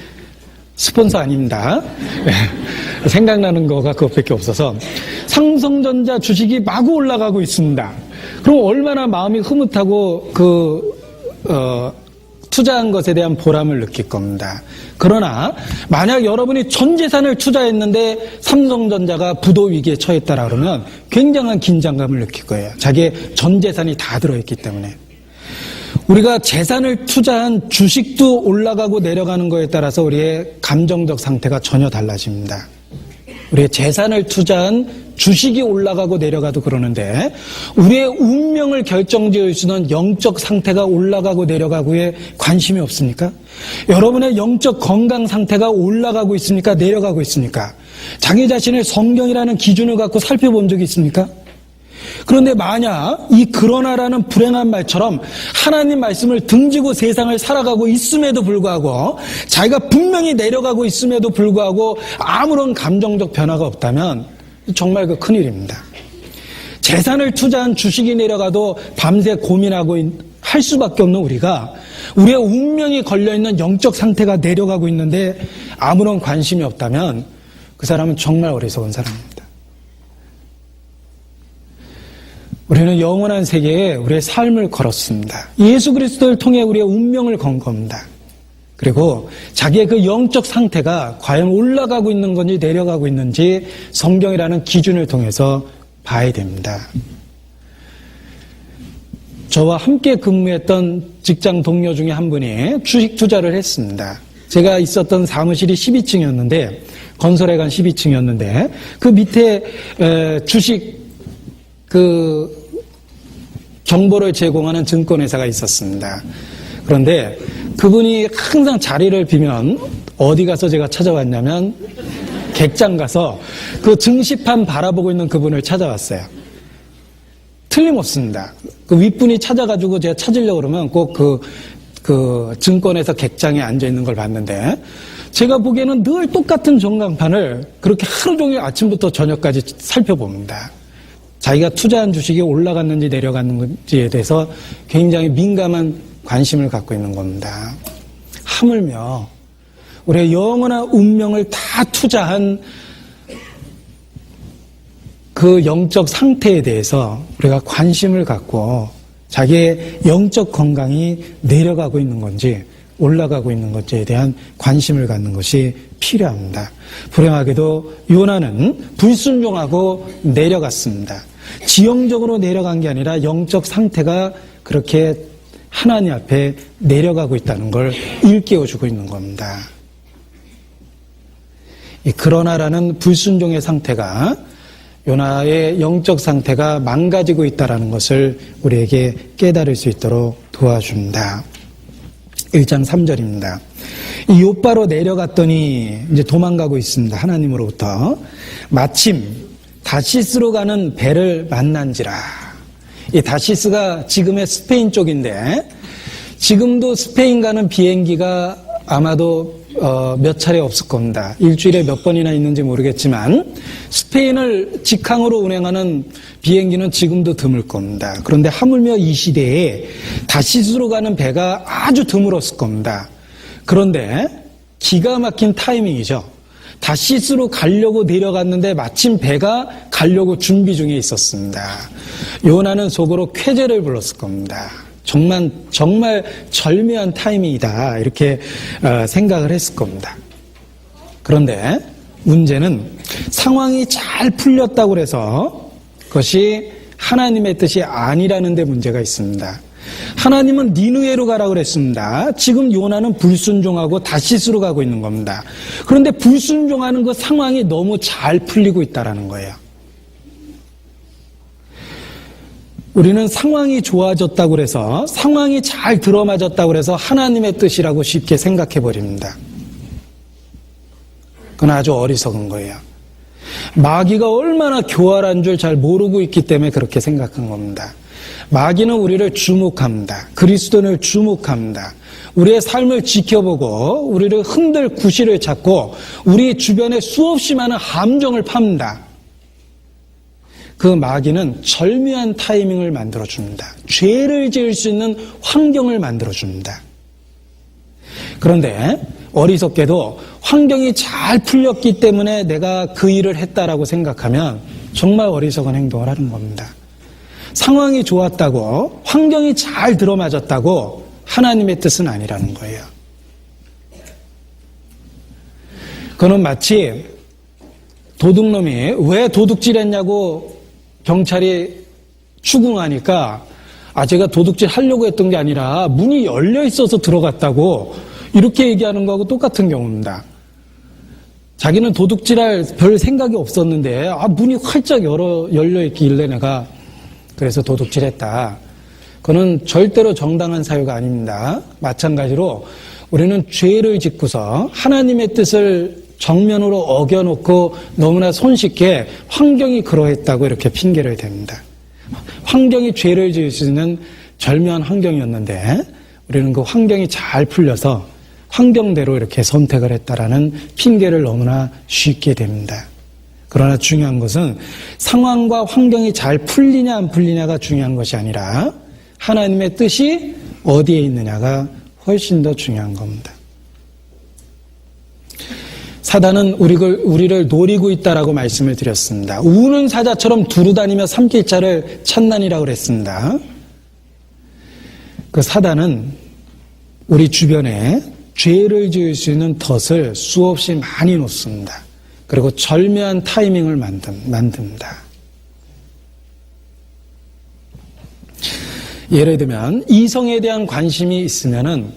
스폰서 아닙니다. 생각나는 거가 그것밖에 없어서 삼성전자 주식이 마구 올라가고 있습니다. 그럼 얼마나 마음이 흐뭇하고 투자한 것에 대한 보람을 느낄 겁니다. 그러나 만약 여러분이 전 재산을 투자했는데 삼성전자가 부도 위기에 처했다라 그러면 굉장한 긴장감을 느낄 거예요. 자기의 전 재산이 다 들어있기 때문에. 우리가 재산을 투자한 주식도 올라가고 내려가는 거에 따라서 우리의 감정적 상태가 전혀 달라집니다. 우리의 재산을 투자한 주식이 올라가고 내려가도 그러는데 우리의 운명을 결정지을 수 있는 영적 상태가 올라가고 내려가고에 관심이 없습니까? 여러분의 영적 건강 상태가 올라가고 있습니까? 내려가고 있습니까? 자기 자신을 성경이라는 기준을 갖고 살펴본 적이 있습니까? 그런데 만약 이 그러나라는 불행한 말처럼 하나님 말씀을 등지고 세상을 살아가고 있음에도 불구하고 자기가 분명히 내려가고 있음에도 불구하고 아무런 감정적 변화가 없다면 정말 그 큰일입니다. 재산을 투자한 주식이 내려가도 밤새 고민하고 할 수밖에 없는 우리가 우리의 운명이 걸려있는 영적 상태가 내려가고 있는데 아무런 관심이 없다면 그 사람은 정말 어리석은 사람입니다. 우리는 영원한 세계에 우리의 삶을 걸었습니다. 예수 그리스도를 통해 우리의 운명을 건 겁니다. 그리고 자기의 그 영적 상태가 과연 올라가고 있는 건지 내려가고 있는지 성경이라는 기준을 통해서 봐야 됩니다. 저와 함께 근무했던 직장 동료 중에 한 분이 주식 투자를 했습니다. 제가 있었던 사무실이 12층이었는데 건설회관 12층이었는데 그 밑에 주식 정보를 제공하는 증권회사가 있었습니다. 그런데 그분이 항상 자리를 비면 어디 가서 제가 찾아왔냐면 객장 가서 그 증시판 바라보고 있는 그분을 찾아왔어요. 틀림없습니다. 그 윗분이 찾아가지고 제가 찾으려고 그러면 꼭 그 증권회사 객장에 앉아 있는 걸 봤는데 제가 보기에는 늘 똑같은 전광판을 그렇게 하루 종일 아침부터 저녁까지 살펴봅니다. 자기가 투자한 주식이 올라갔는지 내려갔는지에 대해서 굉장히 민감한 관심을 갖고 있는 겁니다. 하물며 우리의 영원한 운명을 다 투자한 그 영적 상태에 대해서 우리가 관심을 갖고 자기의 영적 건강이 내려가고 있는 건지 올라가고 있는 건지에 대한 관심을 갖는 것이 필요합니다. 불행하게도 요나는 불순종하고 내려갔습니다. 지형적으로 내려간 게 아니라 영적 상태가 그렇게 하나님 앞에 내려가고 있다는 걸 일깨워주고 있는 겁니다. 그러나라는 불순종의 상태가 요나의 영적 상태가 망가지고 있다는 것을 우리에게 깨달을 수 있도록 도와줍니다. 1장 3절입니다. 이 요바로 내려갔더니 이제 도망가고 있습니다. 하나님으로부터. 마침 다시스로 가는 배를 만난지라. 이 다시스가 지금의 스페인 쪽인데 지금도 스페인 가는 비행기가 아마도 몇 차례 없을 겁니다. 일주일에 몇 번이나 있는지 모르겠지만 스페인을 직항으로 운행하는 비행기는 지금도 드물 겁니다. 그런데 하물며 이 시대에 다시스로 가는 배가 아주 드물었을 겁니다. 그런데 기가 막힌 타이밍이죠. 다시스로 가려고 내려갔는데 마침 배가 가려고 준비 중에 있었습니다. 요나는 속으로 쾌재를 불렀을 겁니다. 정말 절묘한 타이밍이다 이렇게 생각을 했을 겁니다. 그런데 문제는 상황이 잘 풀렸다고 해서 그것이 하나님의 뜻이 아니라는 데 문제가 있습니다. 하나님은 니느웨로 가라고 그랬습니다. 지금 요나는 불순종하고 다시스로 가고 있는 겁니다. 그런데 불순종하는 그 상황이 너무 잘 풀리고 있다는 거예요. 우리는 상황이 좋아졌다고 해서 상황이 잘 들어맞았다고 해서 하나님의 뜻이라고 쉽게 생각해 버립니다. 그건 아주 어리석은 거예요. 마귀가 얼마나 교활한 줄 잘 모르고 있기 때문에 그렇게 생각한 겁니다. 마귀는 우리를 주목합니다. 그리스도인을 주목합니다. 우리의 삶을 지켜보고 우리를 흔들 구실을 찾고 우리 주변에 수없이 많은 함정을 팝니다. 그 마귀는 절묘한 타이밍을 만들어줍니다. 죄를 지을 수 있는 환경을 만들어줍니다. 그런데 어리석게도 환경이 잘 풀렸기 때문에 내가 그 일을 했다라고 생각하면 정말 어리석은 행동을 하는 겁니다. 상황이 좋았다고 환경이 잘 들어맞았다고 하나님의 뜻은 아니라는 거예요. 그는 마치 도둑놈이 왜 도둑질했냐고 경찰이 추궁하니까 제가 도둑질 하려고 했던 게 아니라 문이 열려 있어서 들어갔다고 이렇게 얘기하는 거하고 똑같은 경우입니다. 자기는 도둑질할 별 생각이 없었는데 문이 활짝 열려 있길래 내가 그래서 도둑질했다. 그건 절대로 정당한 사유가 아닙니다. 마찬가지로 우리는 죄를 짓고서 하나님의 뜻을 정면으로 어겨놓고 너무나 손쉽게 환경이 그러했다고 이렇게 핑계를 댑니다. 환경이 죄를 지을 수 있는 절묘한 환경이었는데 우리는 그 환경이 잘 풀려서 환경대로 이렇게 선택을 했다라는 핑계를 너무나 쉽게 댑니다. 그러나 중요한 것은 상황과 환경이 잘 풀리냐 안 풀리냐가 중요한 것이 아니라 하나님의 뜻이 어디에 있느냐가 훨씬 더 중요한 겁니다. 사단은 우리를 노리고 있다라고 말씀을 드렸습니다. 우는 사자처럼 두루다니며 삼킬 자를 찾나니라고 그랬습니다. 그 사단은 우리 주변에 죄를 지을 수 있는 덫을 수없이 많이 놓습니다. 그리고 절묘한 타이밍을 만듭니다. 예를 들면 이성에 대한 관심이 있으면은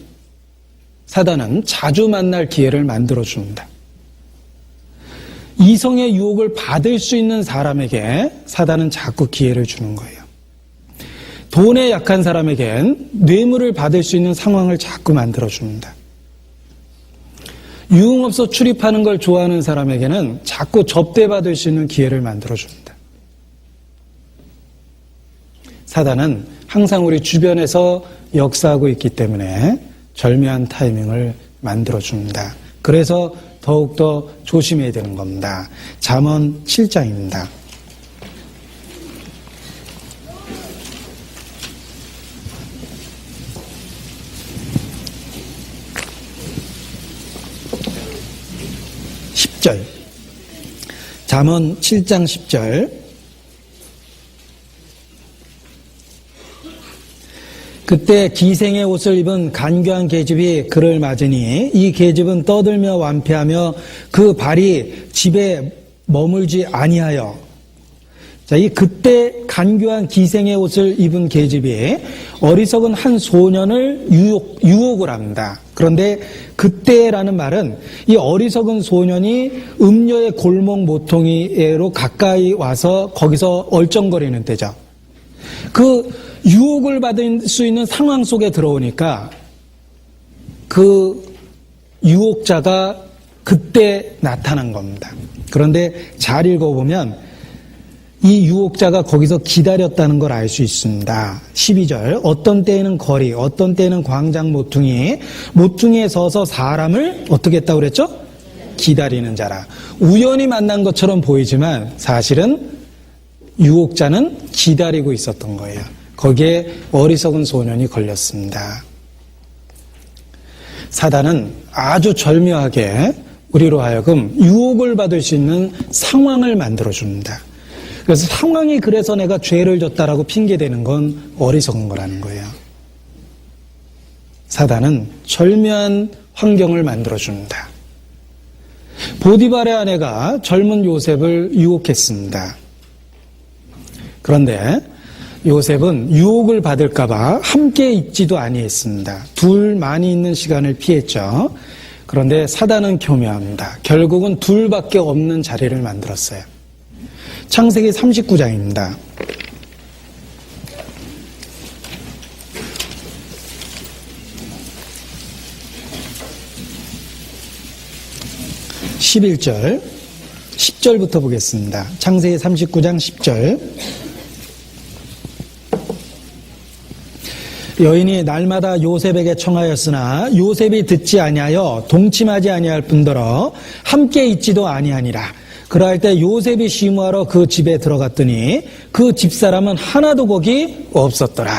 사단은 자주 만날 기회를 만들어 줍니다. 이성의 유혹을 받을 수 있는 사람에게 사단은 자꾸 기회를 주는 거예요. 돈에 약한 사람에겐 뇌물을 받을 수 있는 상황을 자꾸 만들어 줍니다. 유흥업소 출입하는 걸 좋아하는 사람에게는 자꾸 접대받을 수 있는 기회를 만들어 줍니다. 사단은 항상 우리 주변에서 역사하고 있기 때문에 절묘한 타이밍을 만들어 줍니다. 그래서 더욱더 조심해야 되는 겁니다. 잠언 7장입니다. 잠언 7장 10절. 그때 기생의 옷을 입은 간교한 계집이 그를 맞으니 이 계집은 떠들며 완패하며 그 발이 집에 머물지 아니하여. 자, 이 그때 간교한 기생의 옷을 입은 계집이 어리석은 한 소년을 유혹을 합니다. 그런데 그때라는 말은 이 어리석은 소년이 음녀의 골목 모퉁이로 가까이 와서 거기서 얼쩡거리는 때죠. 그 유혹을 받을 수 있는 상황 속에 들어오니까 그 유혹자가 그때 나타난 겁니다. 그런데 잘 읽어보면 이 유혹자가 거기서 기다렸다는 걸 알 수 있습니다. 12절. 어떤 때에는 거리, 어떤 때에는 광장 모퉁이에 서서 사람을 어떻게 했다고 그랬죠? 기다리는 자라. 우연히 만난 것처럼 보이지만 사실은 유혹자는 기다리고 있었던 거예요. 거기에 어리석은 소년이 걸렸습니다. 사단은 아주 절묘하게 우리로 하여금 유혹을 받을 수 있는 상황을 만들어줍니다. 그래서 상황이 그래서 내가 죄를 졌다라고 핑계대는 건 어리석은 거라는 거예요. 사단은 절묘한 환경을 만들어줍니다. 보디발의 아내가 젊은 요셉을 유혹했습니다. 그런데 요셉은 유혹을 받을까봐 함께 있지도 아니했습니다. 둘만이 있는 시간을 피했죠. 그런데 사단은 교묘합니다. 결국은 둘밖에 없는 자리를 만들었어요. 창세기 39장입니다. 11절, 10절부터 보겠습니다. 창세기 39장 10절. 여인이 날마다 요셉에게 청하였으나 요셉이 듣지 아니하여 동침하지 아니할 뿐더러 함께 있지도 아니하니라. 그러할 때 요셉이 시무하러 그 집에 들어갔더니 그 집사람은 하나도 거기 없었더라.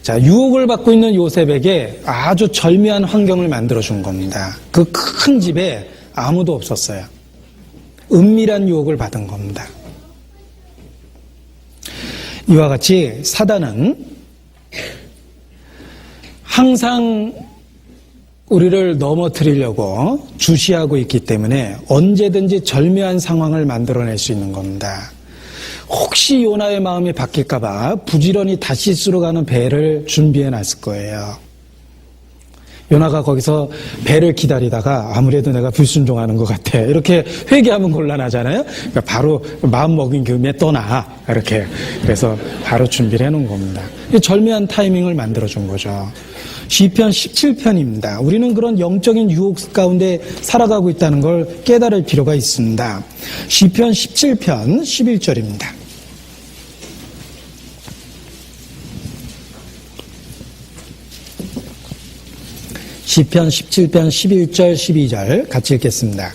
자, 유혹을 받고 있는 요셉에게 아주 절묘한 환경을 만들어준 겁니다. 그 큰 집에 아무도 없었어요. 은밀한 유혹을 받은 겁니다. 이와 같이 사단은 항상 우리를 넘어뜨리려고 주시하고 있기 때문에 언제든지 절묘한 상황을 만들어낼 수 있는 겁니다. 혹시 요나의 마음이 바뀔까봐 부지런히 다시스로 가는 배를 준비해 놨을 거예요. 요나가 거기서 배를 기다리다가 아무래도 내가 불순종하는 것 같아. 이렇게 회개하면 곤란하잖아요. 그러니까 바로 마음 먹인 김에 떠나. 이렇게. 그래서 바로 준비를 해놓은 겁니다. 절묘한 타이밍을 만들어준 거죠. 시편 17편입니다. 우리는 그런 영적인 유혹 가운데 살아가고 있다는 걸 깨달을 필요가 있습니다. 시편 17편 11절입니다. 시편 17편 11절 12절 같이 읽겠습니다.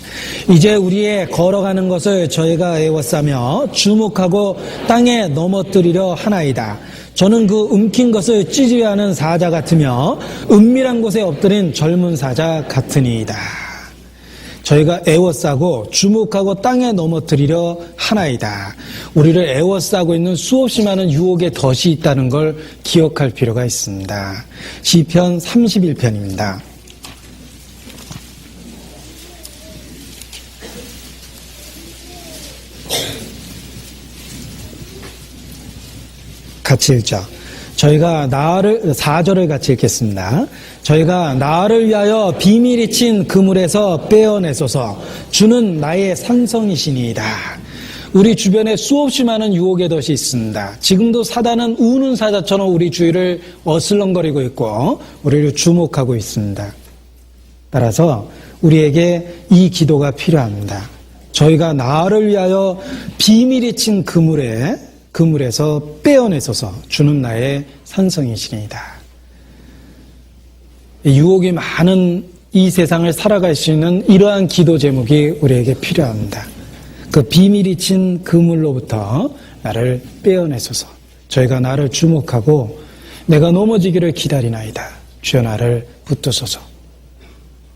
이제 우리의 걸어가는 것을 저희가 애워싸며 주목하고 땅에 넘어뜨리려 하나이다. 저는 그 움킨 것을 찌질하는 사자 같으며 은밀한 곳에 엎드린 젊은 사자 같으니이다. 저희가 애워싸고 주목하고 땅에 넘어뜨리려 하나이다. 우리를 애워싸고 있는 수없이 많은 유혹의 덫이 있다는 걸 기억할 필요가 있습니다. 시편 31편입니다. 같이 읽죠. 저희가 4절을 같이 읽겠습니다. 저희가 나를 위하여 비밀이 친 그물에서 빼어내소서. 주는 나의 산성이시니이다. 우리 주변에 수없이 많은 유혹의 덫이 있습니다. 지금도 사단은 우는 사자처럼 우리 주위를 어슬렁거리고 있고 우리를 주목하고 있습니다. 따라서 우리에게 이 기도가 필요합니다. 저희가 나를 위하여 비밀이 친 그물에서 빼어내소서. 주는 나의 산성이시니이다. 유혹이 많은 이 세상을 살아갈 수 있는 이러한 기도 제목이 우리에게 필요합니다. 그 비밀이 친 그물로부터 나를 빼어내소서. 저희가 나를 주목하고 내가 넘어지기를 기다리나이다. 주여 나를 붙드소서.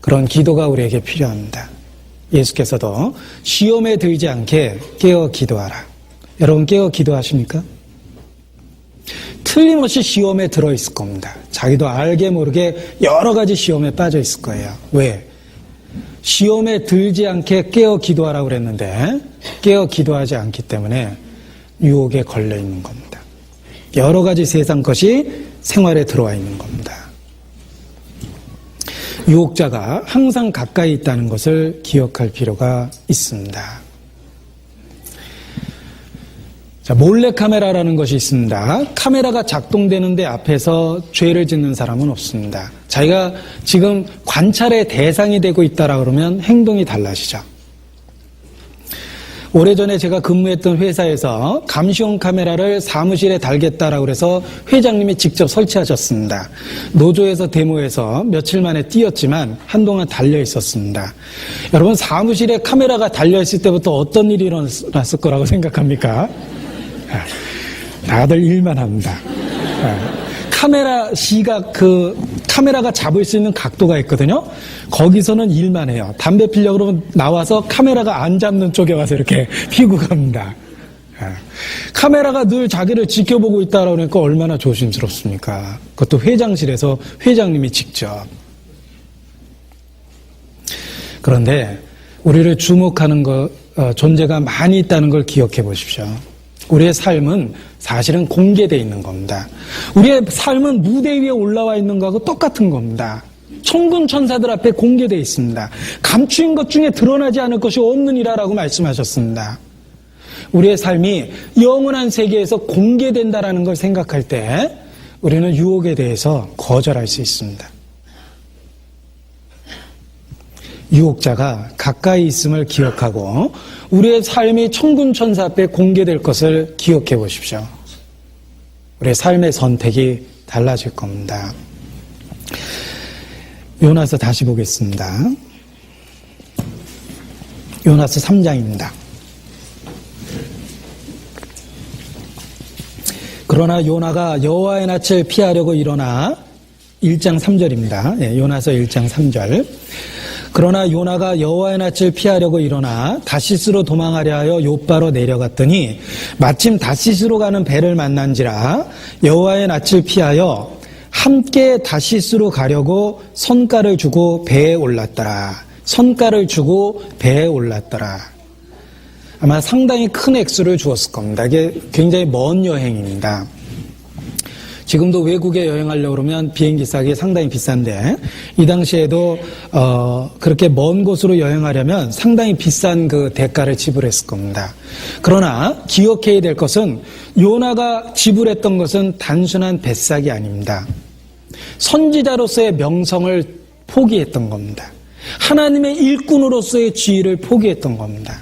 그런 기도가 우리에게 필요합니다. 예수께서도 시험에 들지 않게 깨어 기도하라. 여러분 깨어 기도하십니까? 틀림없이 시험에 들어있을 겁니다. 자기도 알게 모르게 여러 가지 시험에 빠져 있을 거예요. 왜? 시험에 들지 않게 깨어 기도하라고 그랬는데 깨어 기도하지 않기 때문에 유혹에 걸려 있는 겁니다. 여러 가지 세상 것이 생활에 들어와 있는 겁니다. 유혹자가 항상 가까이 있다는 것을 기억할 필요가 있습니다. 자, 몰래카메라라는 것이 있습니다. 카메라가 작동되는데 앞에서 죄를 짓는 사람은 없습니다. 자기가 지금 관찰의 대상이 되고 있다라 그러면 행동이 달라지죠. 오래전에 제가 근무했던 회사에서 감시용 카메라를 사무실에 달겠다라고 그래서 회장님이 직접 설치하셨습니다. 노조에서 데모해서 며칠 만에 띄었지만 한동안 달려 있었습니다. 여러분 사무실에 카메라가 달려 있을 때부터 어떤 일이 일어났을 거라고 생각합니까? 다들 일만 합니다. 카메라 시각 카메라가 잡을 수 있는 각도가 있거든요. 거기서는 일만 해요. 담배 피려고 그러면 나와서 카메라가 안 잡는 쪽에 와서 이렇게 피고 갑니다. 카메라가 늘 자기를 지켜보고 있다라고 하니까 얼마나 조심스럽습니까? 그것도 회장실에서 회장님이 직접. 그런데 우리를 주목하는 존재가 많이 있다는 걸 기억해 보십시오. 우리의 삶은 사실은 공개되어 있는 겁니다. 우리의 삶은 무대 위에 올라와 있는 것하고 똑같은 겁니다. 천군 천사들 앞에 공개되어 있습니다. 감추인 것 중에 드러나지 않을 것이 없느니라라고 말씀하셨습니다. 우리의 삶이 영원한 세계에서 공개된다라는 걸 생각할 때 우리는 유혹에 대해서 거절할 수 있습니다. 유혹자가 가까이 있음을 기억하고 우리의 삶이 천군천사 앞에 공개될 것을 기억해 보십시오. 우리의 삶의 선택이 달라질 겁니다. 요나서 다시 보겠습니다. 요나서 3장입니다. 그러나 요나가 여호와의 낯을 피하려고 일어나 1장 3절입니다. 네, 요나서 1장 3절. 그러나 요나가 여호와의 낯을 피하려고 일어나 다시스로 도망하려 하여 욥바로 내려갔더니 마침 다시스로 가는 배를 만난지라 여호와의 낯을 피하여 함께 다시스로 가려고 선가를 주고 배에 올랐더라. 선가를 주고 배에 올랐더라. 아마 상당히 큰 액수를 주었을 겁니다. 이게 굉장히 먼 여행입니다. 지금도 외국에 여행하려고 그러면 비행기 싸기 상당히 비싼데 이 당시에도 그렇게 먼 곳으로 여행하려면 상당히 비싼 그 대가를 지불했을 겁니다. 그러나 기억해야 될 것은 요나가 지불했던 것은 단순한 뱃삭이 아닙니다. 선지자로서의 명성을 포기했던 겁니다. 하나님의 일꾼으로서의 지위를 포기했던 겁니다.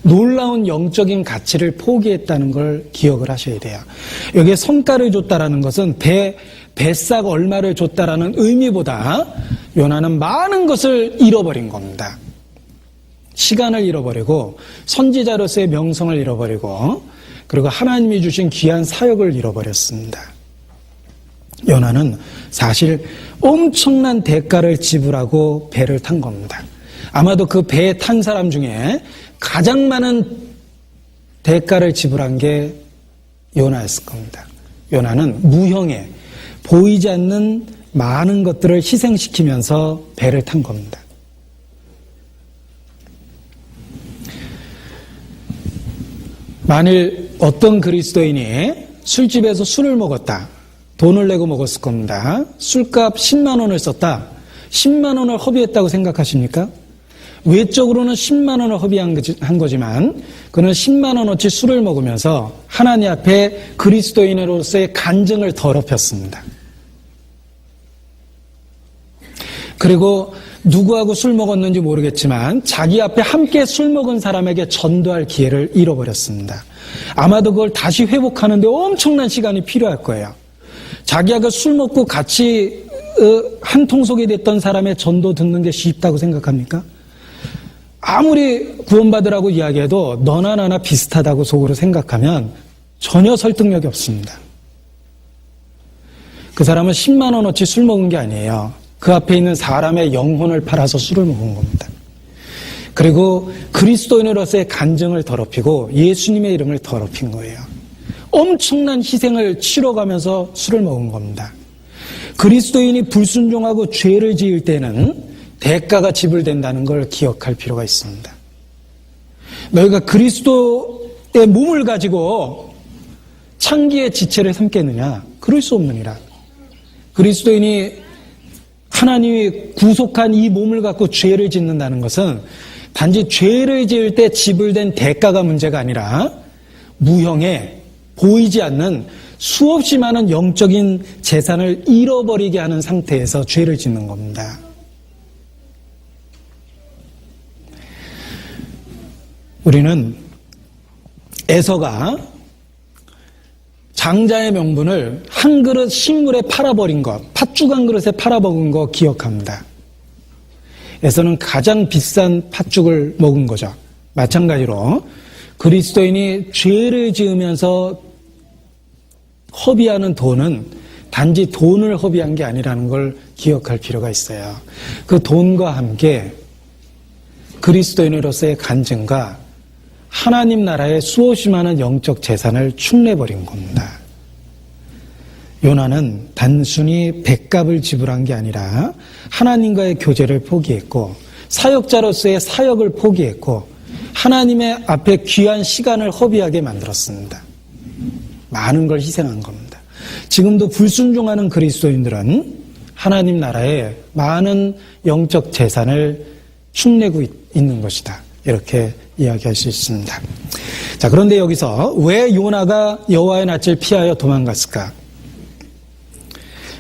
놀라운 영적인 가치를 포기했다는 걸 기억을 하셔야 돼요. 여기에 성가를 줬다라는 것은 뱃삭 얼마를 줬다라는 의미보다 요나는 많은 것을 잃어버린 겁니다. 시간을 잃어버리고 선지자로서의 명성을 잃어버리고 그리고 하나님이 주신 귀한 사역을 잃어버렸습니다. 요나는 사실 엄청난 대가를 지불하고 배를 탄 겁니다. 아마도 그 배에 탄 사람 중에 가장 많은 대가를 지불한 게 요나였을 겁니다. 요나는 무형의 보이지 않는 많은 것들을 희생시키면서 배를 탄 겁니다. 만일 어떤 그리스도인이 술집에서 술을 먹었다. 돈을 내고 먹었을 겁니다. 술값 10만 원을 썼다. 10만 원을 허비했다고 생각하십니까? 외적으로는 10만 원을 허비한 거지만 그는 10만 원어치 술을 먹으면서 하나님 앞에 그리스도인으로서의 간증을 더럽혔습니다. 그리고 누구하고 술 먹었는지 모르겠지만 자기 앞에 함께 술 먹은 사람에게 전도할 기회를 잃어버렸습니다. 아마도 그걸 다시 회복하는데 엄청난 시간이 필요할 거예요. 자기가 술 먹고 같이 한 통속이 됐던 사람의 전도 듣는 게 쉽다고 생각합니까? 아무리 구원받으라고 이야기해도 너나 나나 비슷하다고 속으로 생각하면 전혀 설득력이 없습니다. 그 사람은 10만 원어치 술 먹은 게 아니에요. 그 앞에 있는 사람의 영혼을 팔아서 술을 먹은 겁니다. 그리고 그리스도인으로서의 간증을 더럽히고 예수님의 이름을 더럽힌 거예요. 엄청난 희생을 치러가면서 술을 먹은 겁니다. 그리스도인이 불순종하고 죄를 지을 때는 대가가 지불된다는 걸 기억할 필요가 있습니다. 너희가 그리스도의 몸을 가지고 창기의 지체를 삼겠느냐? 그럴 수 없느니라. 그리스도인이 하나님이 구속한 이 몸을 갖고 죄를 짓는다는 것은 단지 죄를 지을 때 지불된 대가가 문제가 아니라 무형의 보이지 않는 수없이 많은 영적인 재산을 잃어버리게 하는 상태에서 죄를 짓는 겁니다. 우리는 에서가 장자의 명분을 한 그릇 식물에 팔아버린 것, 팥죽 한 그릇에 팔아먹은 거 기억합니다. 에서는 가장 비싼 팥죽을 먹은 거죠. 마찬가지로 그리스도인이 죄를 지으면서 허비하는 돈은 단지 돈을 허비한 게 아니라는 걸 기억할 필요가 있어요. 그 돈과 함께 그리스도인으로서의 간증과 하나님 나라의 수없이 많은 영적 재산을 축내버린 겁니다. 요나는 단순히 뱃값을 지불한 게 아니라 하나님과의 교제를 포기했고 사역자로서의 사역을 포기했고 하나님의 앞에 귀한 시간을 허비하게 만들었습니다. 많은 걸 희생한 겁니다. 지금도 불순종하는 그리스도인들은 하나님 나라에 많은 영적 재산을 축내고 있는 것이다. 이렇게 이야기할 수 있습니다. 자, 그런데 여기서 왜 요나가 여호와의 낯을 피하여 도망갔을까?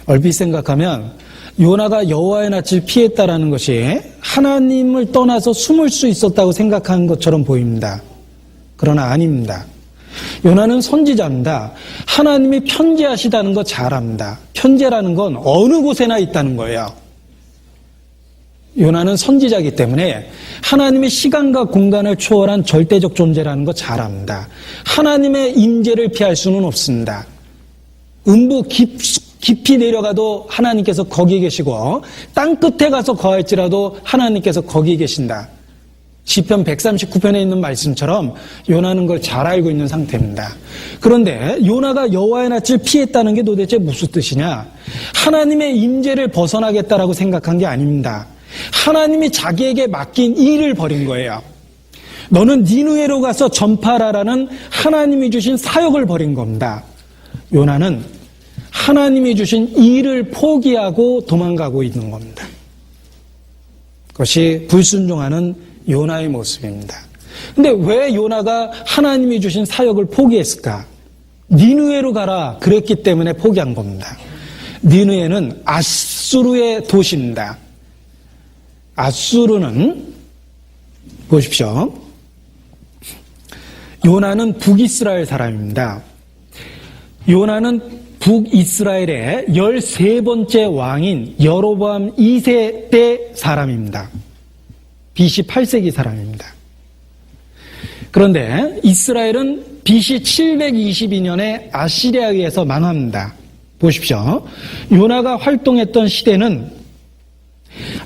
얼핏 생각하면 요나가 여호와의 낯을 피했다라는 것이 하나님을 떠나서 숨을 수 있었다고 생각한 것처럼 보입니다. 그러나 아닙니다. 요나는 선지자입니다. 하나님이 편재하시다는 거 잘 압니다. 편재라는 건 어느 곳에나 있다는 거예요. 요나는 선지자이기 때문에 하나님의 시간과 공간을 초월한 절대적 존재라는 거 잘 압니다. 하나님의 임재를 피할 수는 없습니다. 음부 깊이 내려가도 하나님께서 거기 계시고 땅 끝에 가서 거할지라도 하나님께서 거기 계신다. 시편 139편에 있는 말씀처럼 요나는 걸 잘 알고 있는 상태입니다. 그런데 요나가 여호와의 낯을 피했다는 게 도대체 무슨 뜻이냐? 하나님의 임재를 벗어나겠다라고 생각한 게 아닙니다. 하나님이 자기에게 맡긴 일을 벌인 거예요. 너는 니느웨로 가서 전파하라라는 하나님이 주신 사역을 벌인 겁니다. 요나는 하나님이 주신 일을 포기하고 도망가고 있는 겁니다. 그것이 불순종하는 요나의 모습입니다. 근데 왜 요나가 하나님이 주신 사역을 포기했을까? 니느웨로 가라 그랬기 때문에 포기한 겁니다. 니느웨는 아수르의 도시입니다. 아수르는 보십시오. 요나는 북이스라엘 사람입니다. 요나는 북이스라엘의 13번째 왕인 여로보암 2세 때 사람입니다. BC 8세기 사람입니다. 그런데 이스라엘은 BC 722년에 아시리아에 의해서 망합니다. 보십시오. 요나가 활동했던 시대는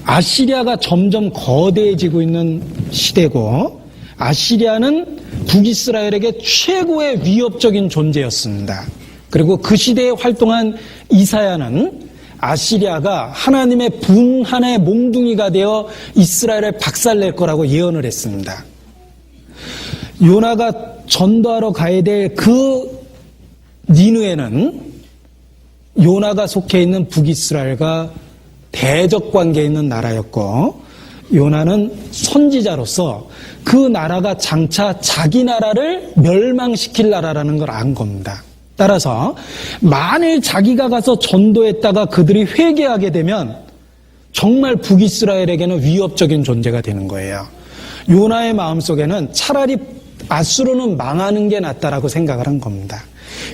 아시리아가 점점 거대해지고 있는 시대고 아시리아는 북이스라엘에게 최고의 위협적인 존재였습니다. 그리고 그 시대에 활동한 이사야는 아시리아가 하나님의 분한의 몽둥이가 되어 이스라엘을 박살낼 거라고 예언을 했습니다. 요나가 전도하러 가야 될 그 니느웨는 요나가 속해 있는 북이스라엘과 대적 관계에 있는 나라였고, 요나는 선지자로서 그 나라가 장차 자기 나라를 멸망시킬 나라라는 걸 안 겁니다. 따라서 만일 자기가 가서 전도했다가 그들이 회개하게 되면 정말 북이스라엘에게는 위협적인 존재가 되는 거예요. 요나의 마음속에는 차라리 아수르는 망하는 게 낫다라고 생각을 한 겁니다.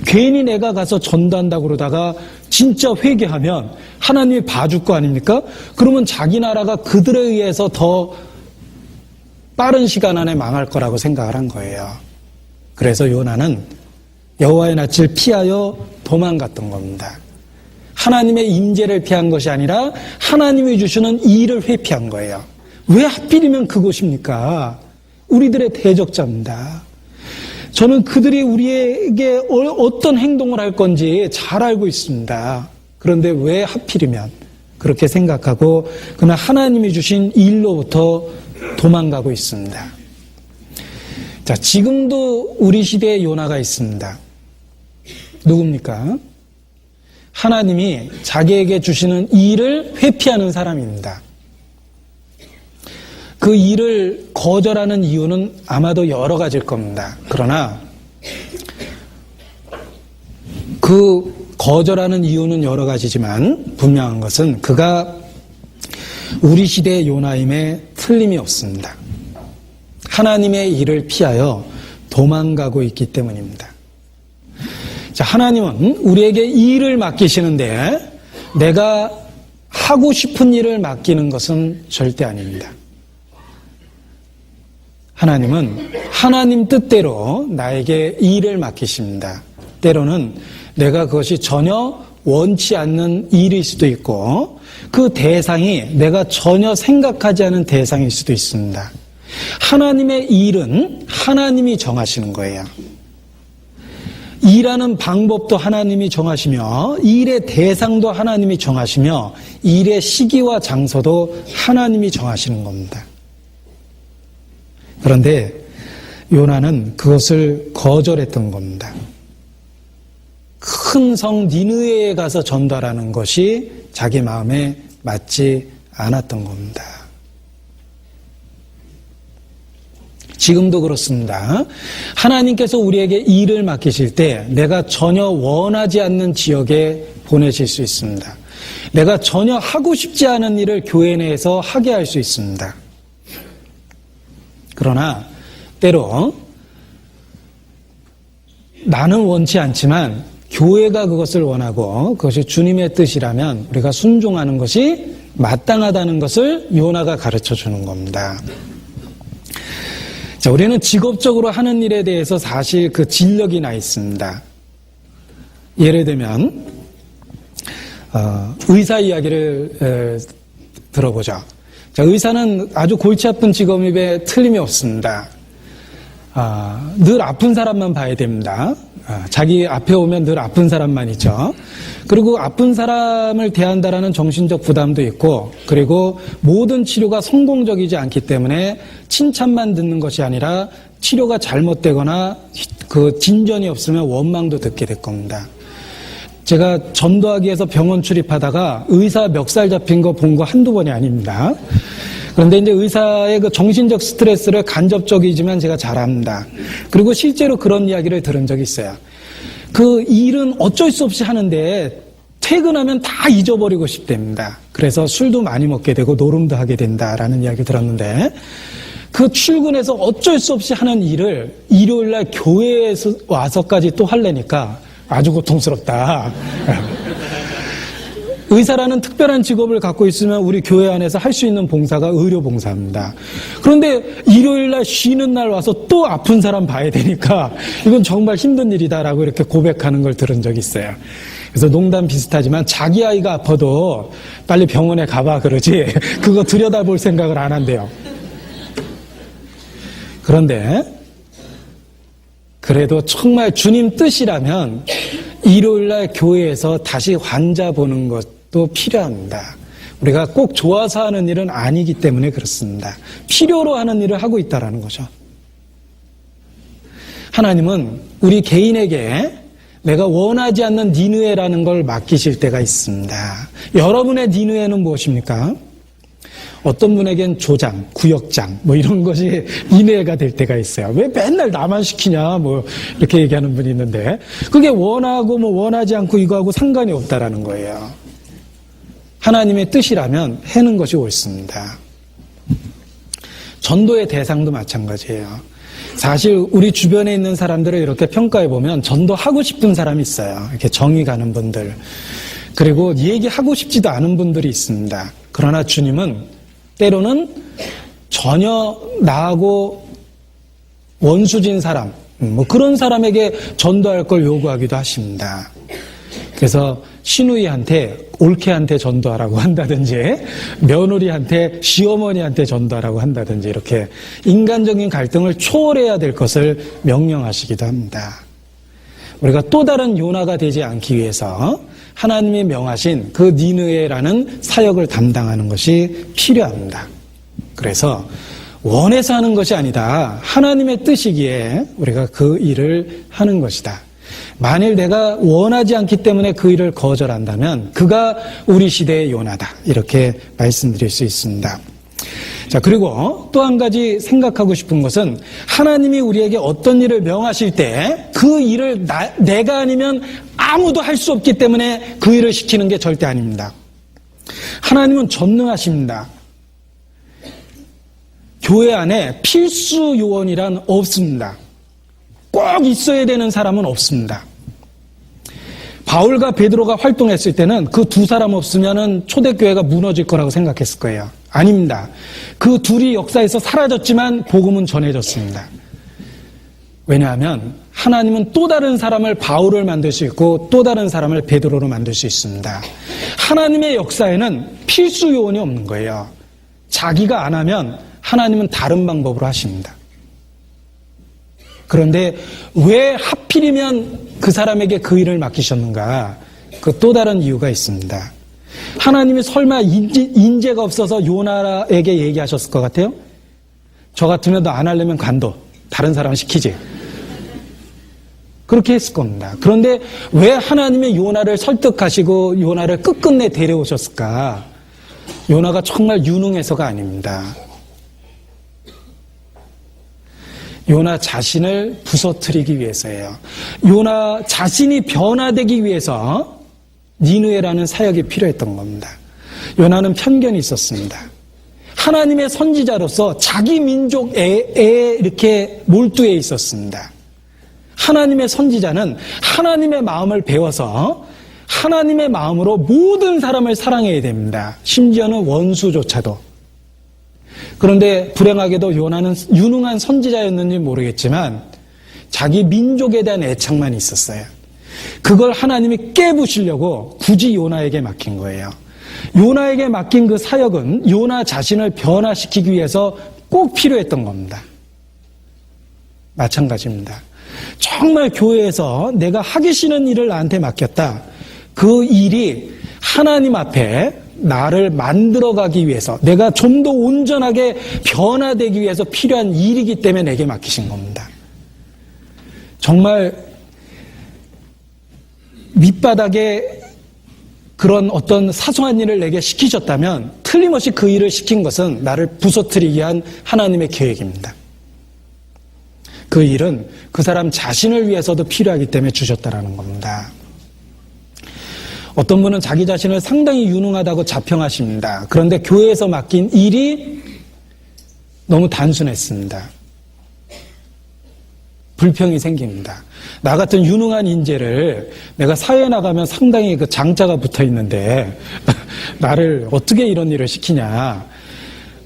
괜히 내가 가서 전도한다고 그러다가 진짜 회개하면 하나님이 봐줄 거 아닙니까? 그러면 자기 나라가 그들에 의해서 더 빠른 시간 안에 망할 거라고 생각을 한 거예요. 그래서 요나는 여호와의 낯을 피하여 도망갔던 겁니다. 하나님의 임재를 피한 것이 아니라 하나님이 주시는 일을 회피한 거예요. 왜 하필이면 그곳입니까? 우리들의 대적자입니다. 저는 그들이 우리에게 어떤 행동을 할 건지 잘 알고 있습니다. 그런데 왜 하필이면 그렇게 생각하고 그러나 하나님이 주신 일로부터 도망가고 있습니다. 자, 지금도 우리 시대에 요나가 있습니다. 누굽니까? 하나님이 자기에게 주시는 일을 회피하는 사람입니다. 그 일을 거절하는 이유는 아마도 여러 가지일 겁니다. 그러나 그 거절하는 이유는 여러 가지지만 분명한 것은 그가 우리 시대의 요나임에 틀림이 없습니다. 하나님의 일을 피하여 도망가고 있기 때문입니다. 자, 하나님은 우리에게 일을 맡기시는데 내가 하고 싶은 일을 맡기는 것은 절대 아닙니다. 하나님은 하나님 뜻대로 나에게 일을 맡기십니다. 때로는 내가 그것이 전혀 원치 않는 일일 수도 있고 그 대상이 내가 전혀 생각하지 않은 대상일 수도 있습니다. 하나님의 일은 하나님이 정하시는 거예요. 일하는 방법도 하나님이 정하시며 일의 대상도 하나님이 정하시며 일의 시기와 장소도 하나님이 정하시는 겁니다. 그런데 요나는 그것을 거절했던 겁니다. 큰 성 니느웨에 가서 전달하는 것이 자기 마음에 맞지 않았던 겁니다. 지금도 그렇습니다. 하나님께서 우리에게 일을 맡기실 때 내가 전혀 원하지 않는 지역에 보내실 수 있습니다. 내가 전혀 하고 싶지 않은 일을 교회 내에서 하게 할 수 있습니다. 그러나 때로 나는 원치 않지만 교회가 그것을 원하고 그것이 주님의 뜻이라면 우리가 순종하는 것이 마땅하다는 것을 요나가 가르쳐 주는 겁니다. 자, 우리는 직업적으로 하는 일에 대해서 사실 그 진력이 나 있습니다. 예를 들면 의사 이야기를 들어보죠. 자, 의사는 아주 골치 아픈 직업에 틀림이 없습니다. 늘 아픈 사람만 봐야 됩니다. 자기 앞에 오면 늘 아픈 사람만 있죠. 그리고 아픈 사람을 대한다라는 정신적 부담도 있고, 그리고 모든 치료가 성공적이지 않기 때문에 칭찬만 듣는 것이 아니라 치료가 잘못되거나 그 진전이 없으면 원망도 듣게 될 겁니다. 제가 전도하기 위해서 병원 출입하다가 의사 멱살 잡힌 거 본 거 한두 번이 아닙니다. 그런데 이제 의사의 그 정신적 스트레스를 간접적이지만 제가 잘 압니다. 그리고 실제로 그런 이야기를 들은 적이 있어요. 그 일은 어쩔 수 없이 하는데 퇴근하면 다 잊어버리고 싶답니다. 그래서 술도 많이 먹게 되고 노름도 하게 된다라는 이야기를 들었는데 그 출근해서 어쩔 수 없이 하는 일을 일요일날 교회에서 와서까지 또 하려니까 아주 고통스럽다. 의사라는 특별한 직업을 갖고 있으면 우리 교회 안에서 할 수 있는 봉사가 의료봉사입니다. 그런데 일요일날 쉬는 날 와서 또 아픈 사람 봐야 되니까 이건 정말 힘든 일이다라고 이렇게 고백하는 걸 들은 적이 있어요. 그래서 농담 비슷하지만 자기 아이가 아파도 빨리 병원에 가봐 그러지 그거 들여다볼 생각을 안 한대요. 그런데 그래도 정말 주님 뜻이라면 일요일날 교회에서 다시 환자 보는 것도 필요합니다. 우리가 꼭 좋아서 하는 일은 아니기 때문에 그렇습니다. 필요로 하는 일을 하고 있다는 거죠. 하나님은 우리 개인에게 내가 원하지 않는 니느웨라는 걸 맡기실 때가 있습니다. 여러분의 니느웨는 무엇입니까? 어떤 분에겐 조장, 구역장 뭐 이런 것이 니느웨가 될 때가 있어요. 왜 맨날 나만 시키냐 뭐 이렇게 얘기하는 분이 있는데 그게 원하고 뭐 원하지 않고 이거하고 상관이 없다라는 거예요. 하나님의 뜻이라면 해는 것이 옳습니다. 전도의 대상도 마찬가지예요. 사실 우리 주변에 있는 사람들을 이렇게 평가해 보면 전도하고 싶은 사람이 있어요. 이렇게 정이 가는 분들. 그리고 얘기하고 싶지도 않은 분들이 있습니다. 그러나 주님은 때로는 전혀 나하고 원수진 사람, 뭐 그런 사람에게 전도할 걸 요구하기도 하십니다. 그래서 시누이한테 올케한테 전도하라고 한다든지 며느리한테 시어머니한테 전도하라고 한다든지 이렇게 인간적인 갈등을 초월해야 될 것을 명령하시기도 합니다. 우리가 또 다른 요나가 되지 않기 위해서 하나님이 명하신 그 니느웨라는 사역을 담당하는 것이 필요합니다. 그래서 원해서 하는 것이 아니다. 하나님의 뜻이기에 우리가 그 일을 하는 것이다. 만일 내가 원하지 않기 때문에 그 일을 거절한다면 그가 우리 시대의 요나다. 이렇게 말씀드릴 수 있습니다. 자, 그리고 또 한 가지 생각하고 싶은 것은 하나님이 우리에게 어떤 일을 명하실 때 그 일을 내가 아니면 아무도 할 수 없기 때문에 그 일을 시키는 게 절대 아닙니다. 하나님은 전능하십니다. 교회 안에 필수 요원이란 없습니다. 꼭 있어야 되는 사람은 없습니다. 바울과 베드로가 활동했을 때는 그 두 사람 없으면은 초대교회가 무너질 거라고 생각했을 거예요. 아닙니다. 그 둘이 역사에서 사라졌지만 복음은 전해졌습니다. 왜냐하면 하나님은 또 다른 사람을 바울을 만들 수 있고 또 다른 사람을 베드로로 만들 수 있습니다. 하나님의 역사에는 필수 요원이 없는 거예요. 자기가 안 하면 하나님은 다른 방법으로 하십니다. 그런데 왜 하필이면 그 사람에게 그 일을 맡기셨는가? 그 또 다른 이유가 있습니다. 하나님이 설마 인재가 없어서 요나에게 얘기하셨을 것 같아요? 저 같으면 너 안 하려면 관둬. 다른 사람 시키지. 그렇게 했을 겁니다. 그런데 왜 하나님의 요나를 설득하시고 요나를 끝끝내 데려오셨을까? 요나가 정말 유능해서가 아닙니다. 요나 자신을 부서뜨리기 위해서예요. 요나 자신이 변화되기 위해서 니느웨라는 사역이 필요했던 겁니다. 요나는 편견이 있었습니다. 하나님의 선지자로서 자기 민족에 이렇게 몰두해 있었습니다. 하나님의 선지자는 하나님의 마음을 배워서 하나님의 마음으로 모든 사람을 사랑해야 됩니다. 심지어는 원수조차도. 그런데 불행하게도 요나는 유능한 선지자였는지 모르겠지만 자기 민족에 대한 애착만 있었어요. 그걸 하나님이 깨부시려고 굳이 요나에게 맡긴 거예요. 요나에게 맡긴 그 사역은 요나 자신을 변화시키기 위해서 꼭 필요했던 겁니다. 마찬가지입니다. 정말 교회에서 내가 하기 싫은 일을 나한테 맡겼다. 그 일이 하나님 앞에 나를 만들어가기 위해서 내가 좀 더 온전하게 변화되기 위해서 필요한 일이기 때문에 내게 맡기신 겁니다. 정말 밑바닥에 그런 어떤 사소한 일을 내게 시키셨다면 틀림없이 그 일을 시킨 것은 나를 부서뜨리기 위한 하나님의 계획입니다. 그 일은 그 사람 자신을 위해서도 필요하기 때문에 주셨다라는 겁니다. 어떤 분은 자기 자신을 상당히 유능하다고 자평하십니다. 그런데 교회에서 맡긴 일이 너무 단순했습니다. 불평이 생깁니다. 나 같은 유능한 인재를 내가 사회에 나가면 상당히 그 장자가 붙어 있는데 나를 어떻게 이런 일을 시키냐.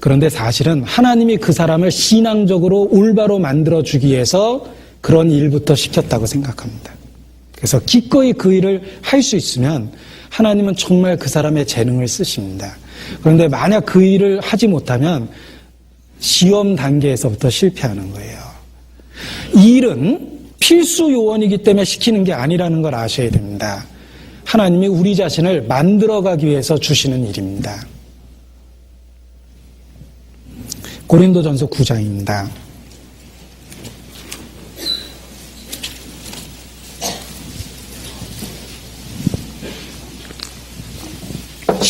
그런데 사실은 하나님이 그 사람을 신앙적으로 올바로 만들어주기 위해서 그런 일부터 시켰다고 생각합니다. 그래서 기꺼이 그 일을 할 수 있으면 하나님은 정말 그 사람의 재능을 쓰십니다. 그런데 만약 그 일을 하지 못하면 시험 단계에서부터 실패하는 거예요. 이 일은 필수 요원이기 때문에 시키는 게 아니라는 걸 아셔야 됩니다. 하나님이 우리 자신을 만들어가기 위해서 주시는 일입니다. 고린도전서 9장입니다.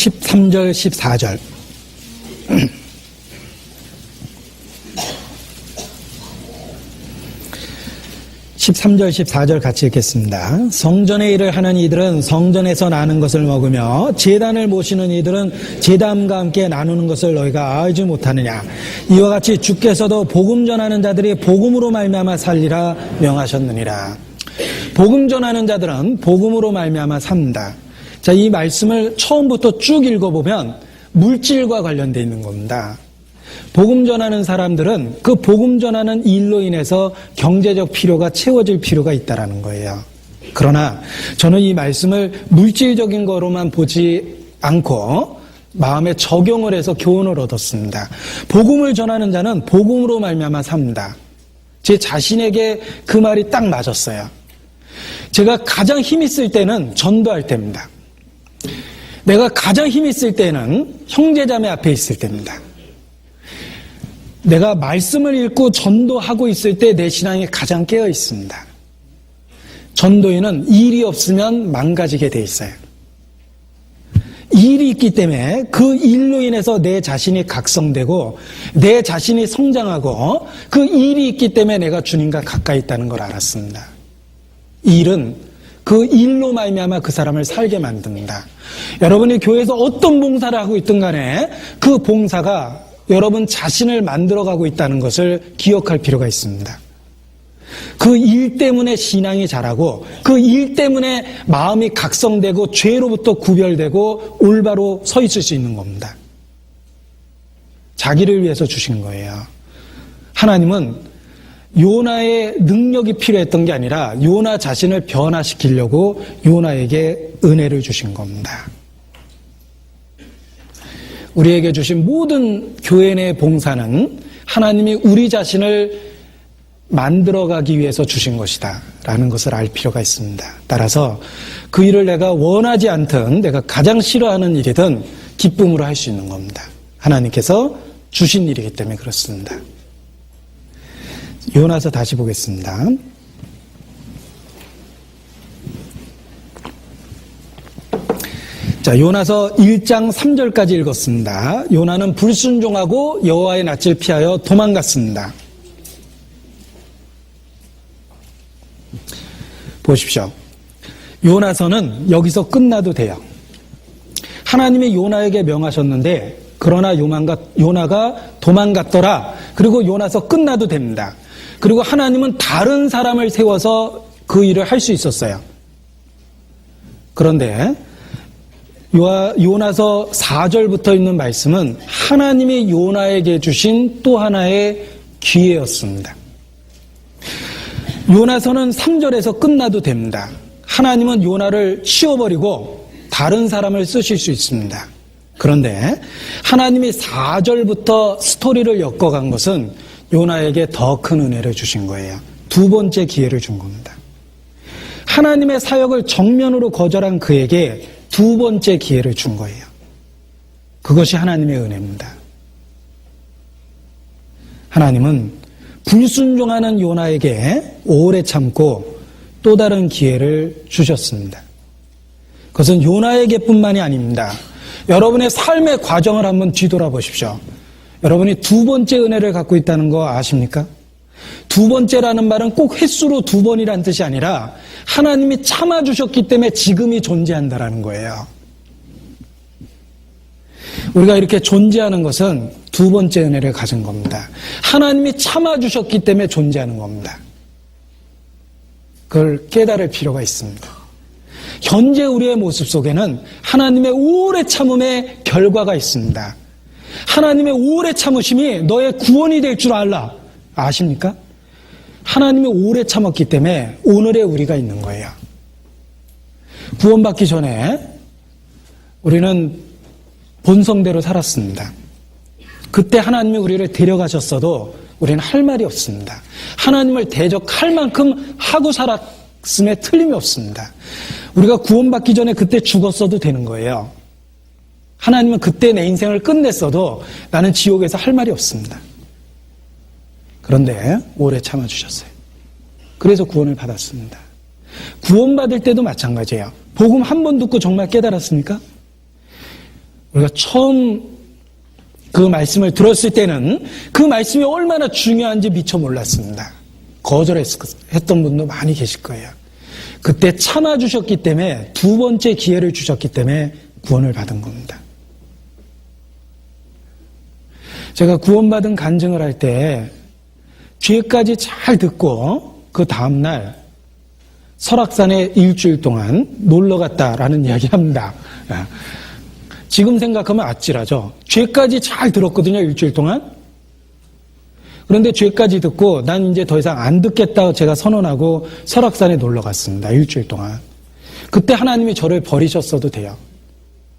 13절, 14절. 13절, 14절 같이 읽겠습니다. 성전의 일을 하는 이들은 성전에서 나는 것을 먹으며 제단을 모시는 이들은 제단과 함께 나누는 것을 너희가 알지 못하느냐. 이와 같이 주께서도 복음 전하는 자들이 복음으로 말미암아 살리라 명하셨느니라. 복음 전하는 자들은 복음으로 말미암아 삽니다. 자, 이 말씀을 처음부터 쭉 읽어보면 물질과 관련되어 있는 겁니다. 복음 전하는 사람들은 그 복음 전하는 일로 인해서 경제적 필요가 채워질 필요가 있다라는 거예요. 그러나 저는 이 말씀을 물질적인 거로만 보지 않고 마음에 적용을 해서 교훈을 얻었습니다. 복음을 전하는 자는 복음으로 말미암아 삽니다. 제 자신에게 그 말이 딱 맞았어요. 제가 가장 힘이 쓸 때는 전도할 때입니다. 내가 가장 힘이 쓸 때는 형제자매 앞에 있을 때입니다. 내가 말씀을 읽고 전도하고 있을 때 내 신앙이 가장 깨어 있습니다. 전도인은 일이 없으면 망가지게 돼 있어요. 일이 있기 때문에 그 일로 인해서 내 자신이 각성되고 내 자신이 성장하고 그 일이 있기 때문에 내가 주님과 가까이 있다는 걸 알았습니다. 일은 그 일로 말미암아 그 사람을 살게 만듭니다. 여러분이 교회에서 어떤 봉사를 하고 있든 간에 그 봉사가 여러분 자신을 만들어가고 있다는 것을 기억할 필요가 있습니다. 그 일 때문에 신앙이 자라고 그 일 때문에 마음이 각성되고 죄로부터 구별되고 올바로 서 있을 수 있는 겁니다. 자기를 위해서 주신 거예요. 하나님은 요나의 능력이 필요했던 게 아니라 요나 자신을 변화시키려고 요나에게 은혜를 주신 겁니다. 우리에게 주신 모든 교회 내 봉사는 하나님이 우리 자신을 만들어가기 위해서 주신 것이다 라는 것을 알 필요가 있습니다. 따라서 그 일을 내가 원하지 않든 내가 가장 싫어하는 일이든 기쁨으로 할 수 있는 겁니다. 하나님께서 주신 일이기 때문에 그렇습니다. 요나서 다시 보겠습니다. 자, 요나서 1장 3절까지 읽었습니다. 요나는 불순종하고 여호와의 낯을 피하여 도망갔습니다. 보십시오. 요나서는 여기서 끝나도 돼요. 하나님이 요나에게 명하셨는데 그러나 요나가 도망갔더라. 그리고 요나서 끝나도 됩니다. 그리고 하나님은 다른 사람을 세워서 그 일을 할 수 있었어요. 그런데 요나서 4절부터 있는 말씀은 하나님이 요나에게 주신 또 하나의 기회였습니다. 요나서는 3절에서 끝나도 됩니다. 하나님은 요나를 치워버리고 다른 사람을 쓰실 수 있습니다. 그런데 하나님이 4절부터 스토리를 엮어간 것은 요나에게 더 큰 은혜를 주신 거예요. 두 번째 기회를 준 겁니다. 하나님의 사역을 정면으로 거절한 그에게 두 번째 기회를 준 거예요. 그것이 하나님의 은혜입니다. 하나님은 불순종하는 요나에게 오래 참고 또 다른 기회를 주셨습니다. 그것은 요나에게뿐만이 아닙니다. 여러분의 삶의 과정을 한번 뒤돌아보십시오. 여러분이 두 번째 은혜를 갖고 있다는 거 아십니까? 두 번째라는 말은 꼭 횟수로 두 번이라는 뜻이 아니라 하나님이 참아주셨기 때문에 지금이 존재한다라는 거예요. 우리가 이렇게 존재하는 것은 두 번째 은혜를 가진 겁니다. 하나님이 참아주셨기 때문에 존재하는 겁니다. 그걸 깨달을 필요가 있습니다. 현재 우리의 모습 속에는 하나님의 오래 참음의 결과가 있습니다. 하나님의 오래 참으심이 너의 구원이 될 줄 알라. 아십니까? 하나님이 오래 참았기 때문에 오늘의 우리가 있는 거예요. 구원받기 전에 우리는 본성대로 살았습니다. 그때 하나님이 우리를 데려가셨어도 우리는 할 말이 없습니다. 하나님을 대적할 만큼 하고 살았음에 틀림이 없습니다. 우리가 구원받기 전에 그때 죽었어도 되는 거예요. 하나님은 그때 내 인생을 끝냈어도 나는 지옥에서 할 말이 없습니다. 그런데 오래 참아주셨어요. 그래서 구원을 받았습니다. 구원받을 때도 마찬가지예요. 복음 한 번 듣고 정말 깨달았습니까? 우리가 처음 그 말씀을 들었을 때는 그 말씀이 얼마나 중요한지 미처 몰랐습니다. 거절했던 분도 많이 계실 거예요. 그때 참아주셨기 때문에 두 번째 기회를 주셨기 때문에 구원을 받은 겁니다. 제가 구원받은 간증을 할 때 뒤에까지 잘 듣고 그 다음날 설악산에 일주일 동안 놀러 갔다라는 이야기 합니다. 지금 생각하면 아찔하죠. 뒤에까지 잘 들었거든요, 일주일 동안. 그런데 뒤에까지 듣고 난 이제 더 이상 안 듣겠다고 제가 선언하고 설악산에 놀러 갔습니다. 일주일 동안. 그때 하나님이 저를 버리셨어도 돼요.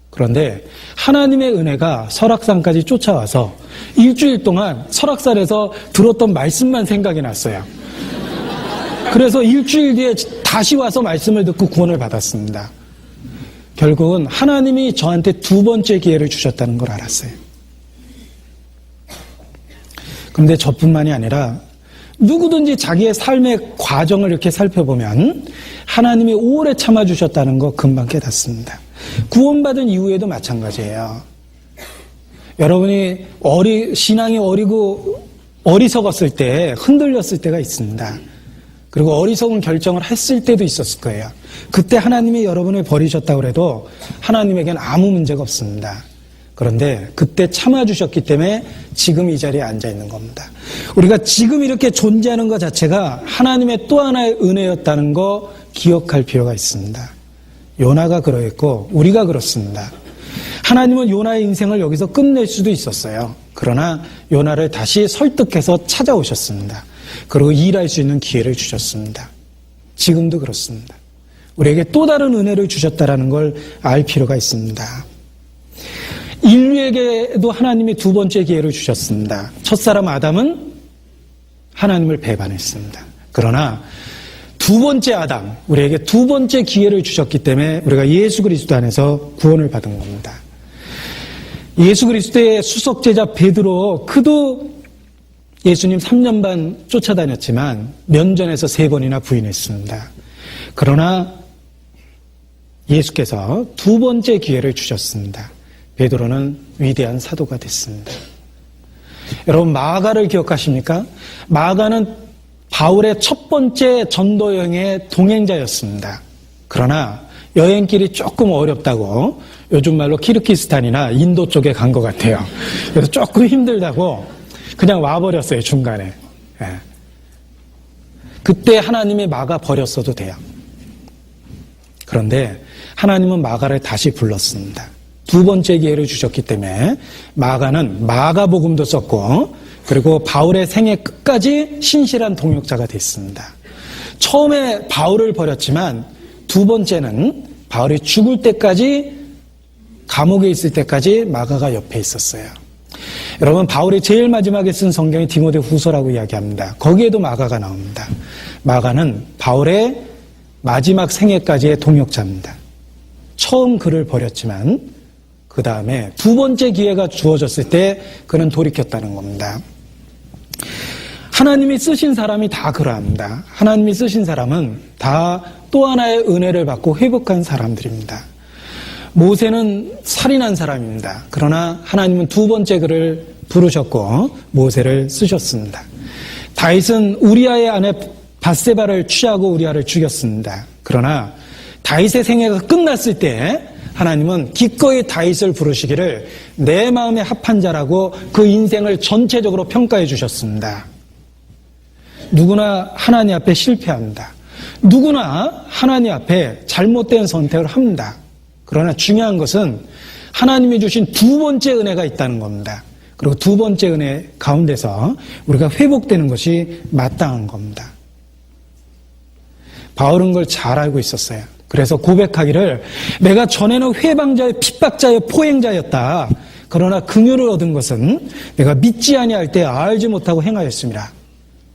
그런데 하나님의 은혜가 설악산까지 쫓아와서 일주일 동안 설악산에서 들었던 말씀만 생각이 났어요. 그래서 일주일 뒤에 다시 와서 말씀을 듣고 구원을 받았습니다. 결국은 하나님이 저한테 두 번째 기회를 주셨다는 걸 알았어요. 그런데 저뿐만이 아니라 누구든지 자기의 삶의 과정을 이렇게 살펴보면 하나님이 오래 참아주셨다는 거 금방 깨닫습니다. 구원받은 이후에도 마찬가지예요. 여러분이 신앙이 어리석었을 때 흔들렸을 때가 있습니다. 그리고 어리석은 결정을 했을 때도 있었을 거예요. 그때 하나님이 여러분을 버리셨다고 해도 하나님에겐 아무 문제가 없습니다. 그런데 그때 참아주셨기 때문에 지금 이 자리에 앉아있는 겁니다. 우리가 지금 이렇게 존재하는 것 자체가 하나님의 또 하나의 은혜였다는 거 기억할 필요가 있습니다. 요나가 그러했고 우리가 그렇습니다. 하나님은 요나의 인생을 여기서 끝낼 수도 있었어요. 그러나 요나를 다시 설득해서 찾아오셨습니다. 그리고 일할 수 있는 기회를 주셨습니다. 지금도 그렇습니다. 우리에게 또 다른 은혜를 주셨다는 걸 알 필요가 있습니다. 인류에게도 하나님이 두 번째 기회를 주셨습니다. 첫사람 아담은 하나님을 배반했습니다. 그러나 두 번째 아담, 우리에게 두 번째 기회를 주셨기 때문에 우리가 예수 그리스도 안에서 구원을 받은 겁니다. 예수 그리스도의 수석제자 베드로, 그도 예수님 3년 반 쫓아다녔지만 면전에서 3번이나 부인했습니다. 그러나 예수께서 두 번째 기회를 주셨습니다. 베드로는 위대한 사도가 됐습니다. 여러분, 마가를 기억하십니까? 마가는 바울의 첫 번째 전도 여행의 동행자였습니다. 그러나 여행길이 조금 어렵다고, 요즘 말로 키르기스탄이나 인도 쪽에 간 것 같아요. 그래서 조금 힘들다고 그냥 와버렸어요, 중간에. 그때 하나님이 마가 버렸어도 돼요. 그런데 하나님은 마가를 다시 불렀습니다. 두 번째 기회를 주셨기 때문에 마가는 마가복음도 썼고, 그리고 바울의 생애 끝까지 신실한 동역자가 됐습니다. 처음에 바울을 버렸지만 두 번째는 바울이 죽을 때까지, 감옥에 있을 때까지 마가가 옆에 있었어요. 여러분, 바울이 제일 마지막에 쓴 성경이 디모데 후서라고 이야기합니다. 거기에도 마가가 나옵니다. 마가는 바울의 마지막 생애까지의 동역자입니다. 처음 그를 버렸지만 그 다음에 두 번째 기회가 주어졌을 때 그는 돌이켰다는 겁니다. 하나님이 쓰신 사람이 다 그러합니다. 하나님이 쓰신 사람은 다 또 하나의 은혜를 받고 회복한 사람들입니다. 모세는 살인한 사람입니다. 그러나 하나님은 두 번째 그를 부르셨고 모세를 쓰셨습니다. 다윗은 우리아의 아내 밧세바를 취하고 우리아를 죽였습니다. 그러나 다윗의 생애가 끝났을 때 하나님은 기꺼이 다윗을 부르시기를 내 마음에 합한 자라고 그 인생을 전체적으로 평가해 주셨습니다. 누구나 하나님 앞에 실패합니다. 누구나 하나님 앞에 잘못된 선택을 합니다. 그러나 중요한 것은 하나님이 주신 두 번째 은혜가 있다는 겁니다. 그리고 두 번째 은혜 가운데서 우리가 회복되는 것이 마땅한 겁니다. 바울은 그걸 잘 알고 있었어요. 그래서 고백하기를 내가 전에는 회방자의 핍박자의 포행자였다. 그러나 긍휼을 얻은 것은 내가 믿지 아니할 때 알지 못하고 행하였습니다.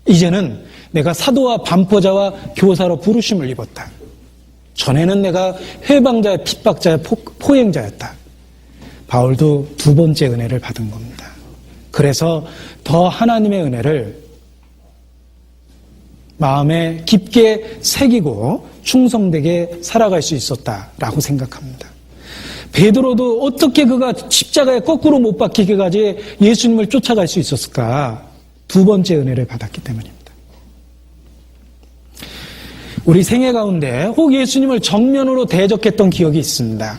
이제는 내가 사도와 반포자와 교사로 부르심을 입었다. 전에는 내가 회방자의 핍박자의 포행자였다. 바울도 두 번째 은혜를 받은 겁니다. 그래서 더 하나님의 은혜를 마음에 깊게 새기고 충성되게 살아갈 수 있었다라고 생각합니다. 베드로도 어떻게 그가 십자가에 거꾸로 못 박히기까지 예수님을 쫓아갈 수 있었을까? 두 번째 은혜를 받았기 때문입니다. 우리 생애 가운데 혹 예수님을 정면으로 대적했던 기억이 있습니다.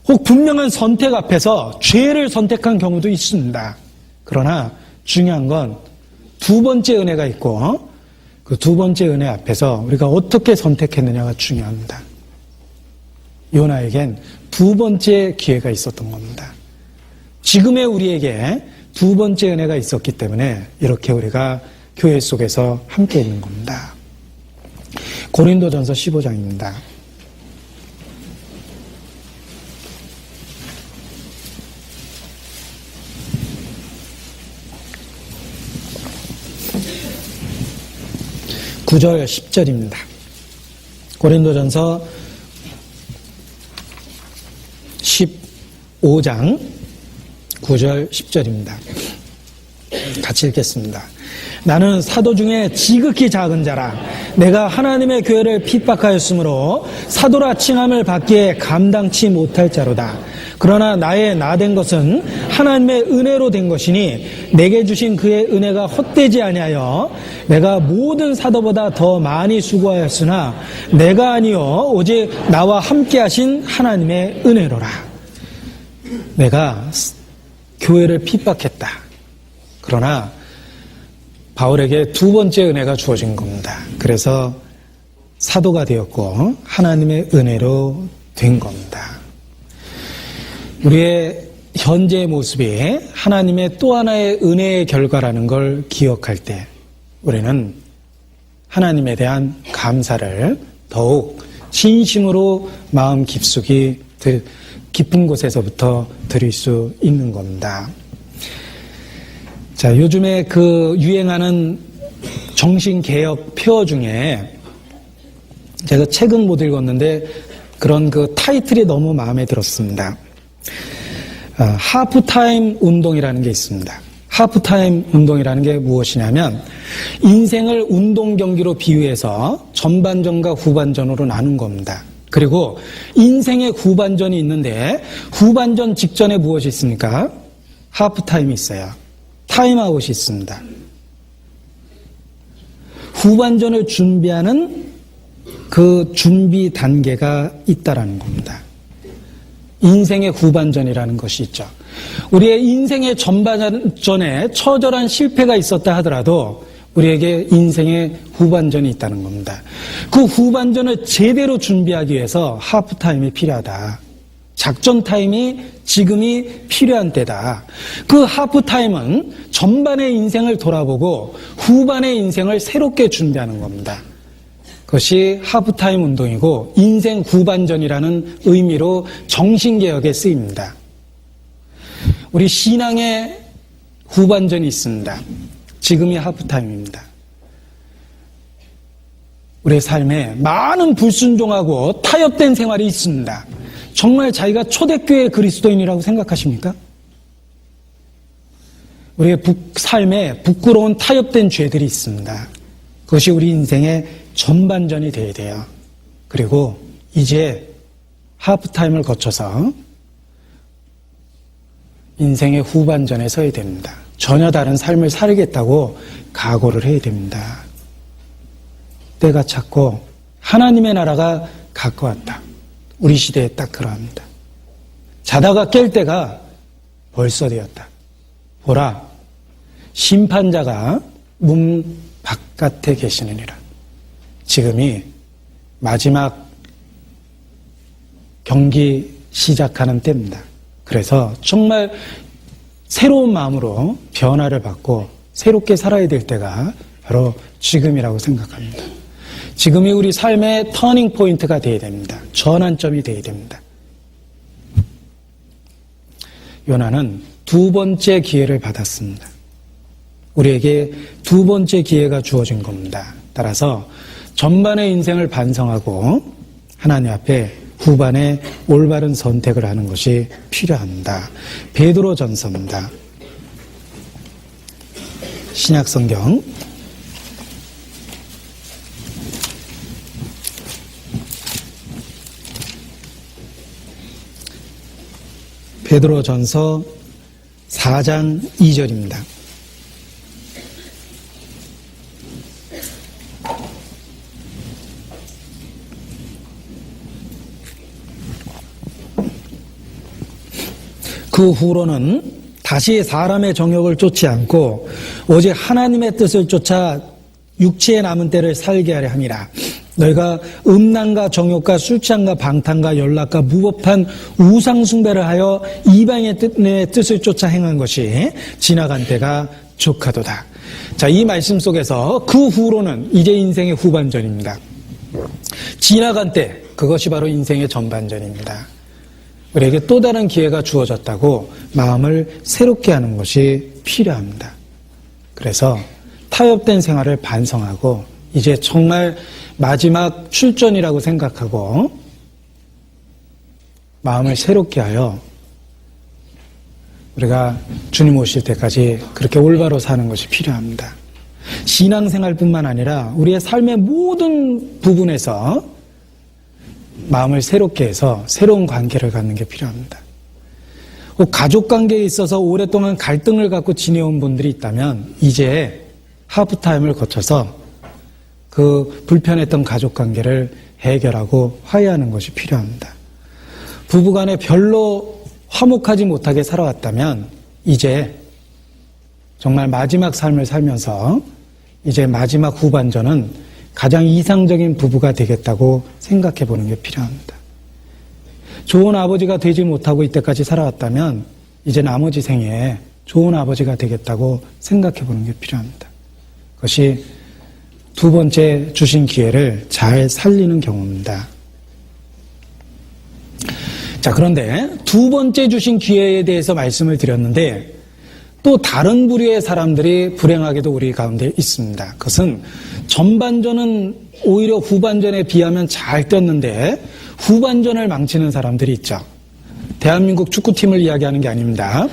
혹 분명한 선택 앞에서 죄를 선택한 경우도 있습니다. 그러나 중요한 건 두 번째 은혜가 있고 그 두 번째 은혜 앞에서 우리가 어떻게 선택했느냐가 중요합니다. 요나에겐 두 번째 기회가 있었던 겁니다. 지금의 우리에게 두 번째 은혜가 있었기 때문에 이렇게 우리가 교회 속에서 함께 있는 겁니다. 고린도전서 15장입니다. (9절) (10절입니다) 고린도전서 15장 9절 10절입니다. 같이 읽겠습니다. 나는 사도 중에 지극히 작은 자라 내가 하나님의 교회를 핍박하였으므로 사도라 칭함을 받기에 감당치 못할 자로다. 그러나 나의 나된 것은 하나님의 은혜로 된 것이니 내게 주신 그의 은혜가 헛되지 아니하여 내가 모든 사도보다 더 많이 수고하였으나 내가 아니요 오직 나와 함께 하신 하나님의 은혜로라. 내가 교회를 핍박했다. 그러나 바울에게 두 번째 은혜가 주어진 겁니다. 그래서 사도가 되었고 하나님의 은혜로 된 겁니다. 우리의 현재의 모습이 하나님의 또 하나의 은혜의 결과라는 걸 기억할 때 우리는 하나님에 대한 감사를 더욱 진심으로 마음 깊숙이 깊은 곳에서부터 드릴 수 있는 겁니다. 자, 요즘에 그 유행하는 정신개혁 표어 중에 제가 책은 못 읽었는데 그런 그 타이틀이 너무 마음에 들었습니다. 하프타임 운동이라는 게 있습니다. 하프타임 운동이라는 게 무엇이냐면 인생을 운동 경기로 비유해서 전반전과 후반전으로 나눈 겁니다. 그리고 인생의 후반전이 있는데 후반전 직전에 무엇이 있습니까? 하프타임이 있어요. 타임아웃이 있습니다. 후반전을 준비하는 그 준비 단계가 있다라는 겁니다. 인생의 후반전이라는 것이 있죠. 우리의 인생의 전반전에 처절한 실패가 있었다 하더라도 우리에게 인생의 후반전이 있다는 겁니다. 그 후반전을 제대로 준비하기 위해서 하프타임이 필요하다. 작전 타임이 지금이 필요한 때다. 그 하프타임은 전반의 인생을 돌아보고 후반의 인생을 새롭게 준비하는 겁니다. 그것이 하프타임 운동이고 인생 후반전이라는 의미로 정신개혁에 쓰입니다. 우리 신앙의 후반전이 있습니다. 지금이 하프타임입니다. 우리의 삶에 많은 불순종하고 타협된 생활이 있습니다. 정말 자기가 초대교회 그리스도인이라고 생각하십니까? 우리의 삶에 부끄러운 타협된 죄들이 있습니다. 그것이 우리 인생의 전반전이 되어야 돼요. 그리고 이제 하프타임을 거쳐서 인생의 후반전에 서야 됩니다. 전혀 다른 삶을 살겠다고 각오를 해야 됩니다. 때가 찼고 하나님의 나라가 가까웠다. 우리 시대에 딱 그러합니다. 자다가 깰 때가 벌써 되었다. 보라, 심판자가 문 바깥에 계시느니라. 지금이 마지막 경기 시작하는 때입니다. 그래서 정말 새로운 마음으로 변화를 받고 새롭게 살아야 될 때가 바로 지금이라고 생각합니다. 지금이 우리 삶의 터닝 포인트가 되어야 됩니다. 전환점이 되어야 됩니다. 요나는 두 번째 기회를 받았습니다. 우리에게 두 번째 기회가 주어진 겁니다. 따라서 전반의 인생을 반성하고 하나님 앞에 후반에 올바른 선택을 하는 것이 필요합니다. 베드로전서입니다. 신약성경 베드로전서 4장 2절입니다. 그 후로는 다시 사람의 정욕을 쫓지 않고 오직 하나님의 뜻을 쫓아 육체에 남은 때를 살게 하려 함이라. 너희가 음란과 정욕과 술 취함과 방탕과 연락과 무법한 우상 숭배를 하여 이방의 뜻을 쫓아 행한 것이 지나간 때가 족하도다. 자, 이 말씀 속에서 그 후로는 이제 인생의 후반전입니다. 지나간 때, 그것이 바로 인생의 전반전입니다. 우리에게 또 다른 기회가 주어졌다고 마음을 새롭게 하는 것이 필요합니다. 그래서 타협된 생활을 반성하고 이제 정말 마지막 출전이라고 생각하고 마음을 새롭게 하여 우리가 주님 오실 때까지 그렇게 올바로 사는 것이 필요합니다. 신앙생활뿐만 아니라 우리의 삶의 모든 부분에서 마음을 새롭게 해서 새로운 관계를 갖는 게 필요합니다. 가족 관계에 있어서 오랫동안 갈등을 갖고 지내온 분들이 있다면 이제 하프타임을 거쳐서 그 불편했던 가족 관계를 해결하고 화해하는 것이 필요합니다. 부부간에 별로 화목하지 못하게 살아왔다면 이제 정말 마지막 삶을 살면서 이제 마지막 후반전은 가장 이상적인 부부가 되겠다고 생각해 보는 게 필요합니다. 좋은 아버지가 되지 못하고 이때까지 살아왔다면 이제 나머지 생에 좋은 아버지가 되겠다고 생각해 보는 게 필요합니다. 그것이 두 번째 주신 기회를 잘 살리는 경우입니다. 자, 그런데 두 번째 주신 기회에 대해서 말씀을 드렸는데 또 다른 부류의 사람들이 불행하게도 우리 가운데 있습니다. 그것은 전반전은 오히려 후반전에 비하면 잘 뛰었는데 후반전을 망치는 사람들이 있죠. 대한민국 축구팀을 이야기하는 게 아닙니다.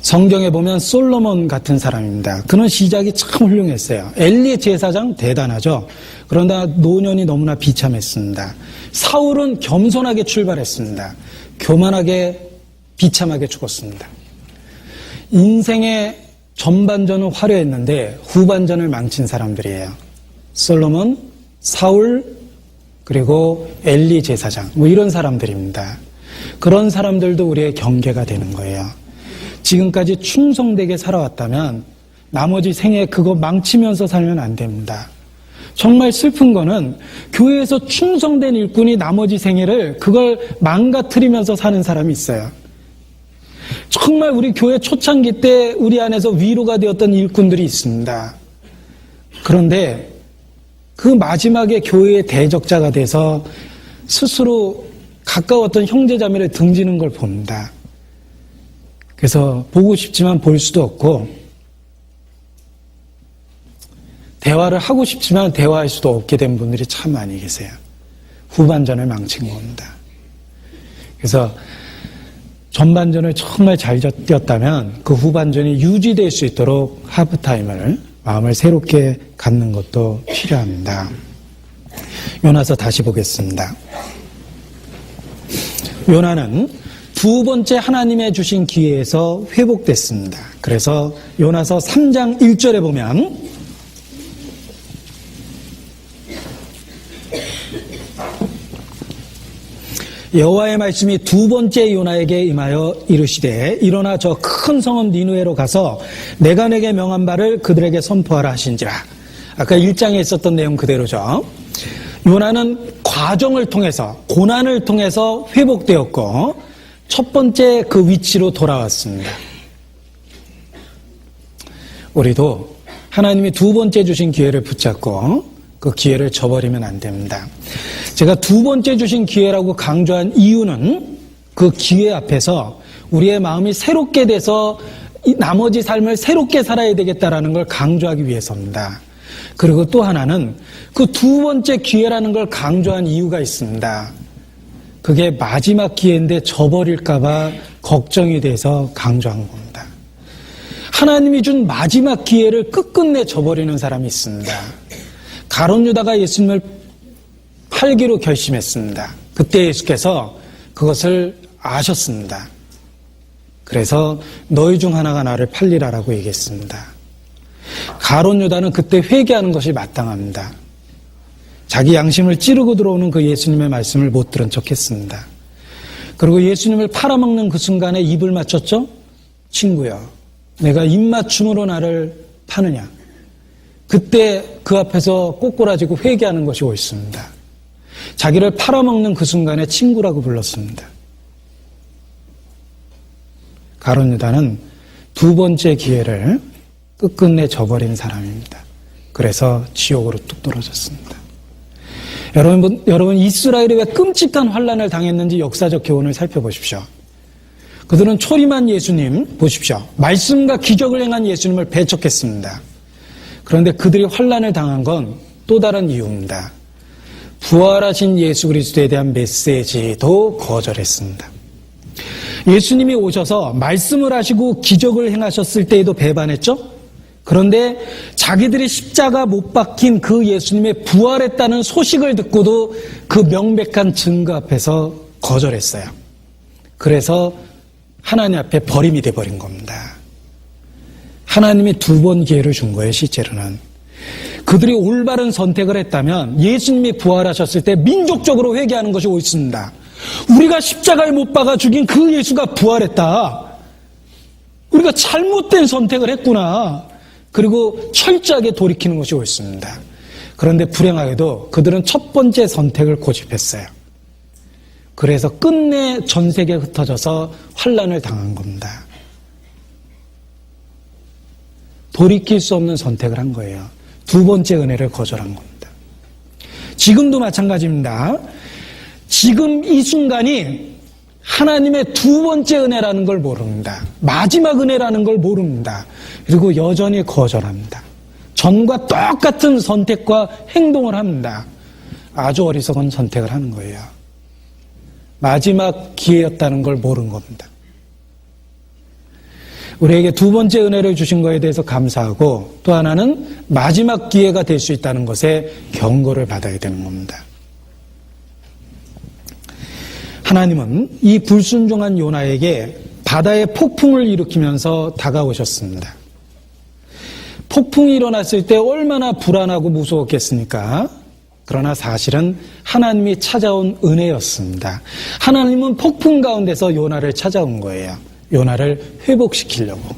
성경에 보면 솔로몬 같은 사람입니다. 그는 시작이 참 훌륭했어요. 엘리 제사장 대단하죠. 그러나 노년이 너무나 비참했습니다. 사울은 겸손하게 출발했습니다. 교만하게 비참하게 죽었습니다. 인생의 전반전은 화려했는데 후반전을 망친 사람들이에요. 솔로몬, 사울, 그리고 엘리 제사장, 이런 사람들입니다. 그런 사람들도 우리의 경계가 되는 거예요. 지금까지 충성되게 살아왔다면 나머지 생에 그거 망치면서 살면 안 됩니다. 정말 슬픈 거는 교회에서 충성된 일꾼이 나머지 생애를 그걸 망가뜨리면서 사는 사람이 있어요. 정말 우리 교회 초창기 때 우리 안에서 위로가 되었던 일꾼들이 있습니다. 그런데 그 마지막에 교회의 대적자가 돼서 스스로 가까웠던 형제자매를 등지는 걸 봅니다. 그래서 보고 싶지만 볼 수도 없고 대화를 하고 싶지만 대화할 수도 없게 된 분들이 참 많이 계세요. 후반전을 망친 겁니다. 그래서 전반전을 정말 잘 뛰었다면 그 후반전이 유지될 수 있도록 하프타임을 마음을 새롭게 갖는 것도 필요합니다. 요나서 다시 보겠습니다. 요나는 두 번째 하나님의 주신 기회에서 회복됐습니다. 그래서 요나서 3장 1절에 보면 여호와의 말씀이 두 번째 요나에게 임하여 이르시되 일어나 저 큰 성읍 니느웨로 가서 내가 내게 명한 바를 그들에게 선포하라 하신지라. 아까 1장에 있었던 내용 그대로죠. 요나는 과정을 통해서 고난을 통해서 회복되었고 첫 번째 그 위치로 돌아왔습니다. 우리도 하나님이 두 번째 주신 기회를 붙잡고 그 기회를 저버리면 안 됩니다. 제가 두 번째 주신 기회라고 강조한 이유는 그 기회 앞에서 우리의 마음이 새롭게 돼서 나머지 삶을 새롭게 살아야 되겠다라는 걸 강조하기 위해서입니다. 그리고 또 하나는 그 두 번째 기회라는 걸 강조한 이유가 있습니다. 그게 마지막 기회인데 저버릴까봐 걱정이 돼서 강조한 겁니다. 하나님이 준 마지막 기회를 끝끝내 저버리는 사람이 있습니다. 가룟 유다가 예수님을 팔기로 결심했습니다. 그때 예수께서 그것을 아셨습니다. 그래서 너희 중 하나가 나를 팔리라라고 얘기했습니다. 가룟 유다는 그때 회개하는 것이 마땅합니다. 자기 양심을 찌르고 들어오는 그 예수님의 말씀을 못 들은 척했습니다. 그리고 예수님을 팔아먹는 그 순간에 입을 맞췄죠? 친구야, 내가 입맞춤으로 나를 파느냐? 그때 그 앞에서 꼬꾸라지고 회개하는 것이 옳습니다. 자기를 팔아먹는 그 순간에 친구라고 불렀습니다. 가룟 유다는 두 번째 기회를 끝끝내 저버린 사람입니다. 그래서 지옥으로 뚝 떨어졌습니다. 여러분 이스라엘이 왜 끔찍한 환난을 당했는지 역사적 교훈을 살펴보십시오. 그들은 초림한 예수님 보십시오. 말씀과 기적을 행한 예수님을 배척했습니다. 그런데 그들이 환난을 당한 건 또 다른 이유입니다. 부활하신 예수 그리스도에 대한 메시지도 거절했습니다. 예수님이 오셔서 말씀을 하시고 기적을 행하셨을 때에도 배반했죠? 그런데 자기들이 십자가 못 박힌 그 예수님의 부활했다는 소식을 듣고도 그 명백한 증거 앞에서 거절했어요. 그래서 하나님 앞에 버림이 돼버린 겁니다. 하나님이 두 번 기회를 준 거예요, 실제로는. 그들이 올바른 선택을 했다면 예수님이 부활하셨을 때 민족적으로 회개하는 것이 옳습니다. 우리가 십자가에 못 박아 죽인 그 예수가 부활했다. 우리가 잘못된 선택을 했구나. 그리고 철저하게 돌이키는 것이 옳습니다. 그런데 불행하게도 그들은 첫 번째 선택을 고집했어요. 그래서 끝내 전 세계에 흩어져서 환난을 당한 겁니다. 돌이킬 수 없는 선택을 한 거예요. 두 번째 은혜를 거절한 겁니다. 지금도 마찬가지입니다. 지금 이 순간이 하나님의 두 번째 은혜라는 걸 모릅니다. 마지막 은혜라는 걸 모릅니다. 그리고 여전히 거절합니다. 전과 똑같은 선택과 행동을 합니다. 아주 어리석은 선택을 하는 거예요. 마지막 기회였다는 걸 모른 겁니다. 우리에게 두 번째 은혜를 주신 것에 대해서 감사하고 또 하나는 마지막 기회가 될 수 있다는 것에 경고를 받아야 되는 겁니다. 하나님은 이 불순종한 요나에게 바다의 폭풍을 일으키면서 다가오셨습니다. 폭풍이 일어났을 때 얼마나 불안하고 무서웠겠습니까? 그러나 사실은 하나님이 찾아온 은혜였습니다. 하나님은 폭풍 가운데서 요나를 찾아온 거예요. 요나를 회복시키려고.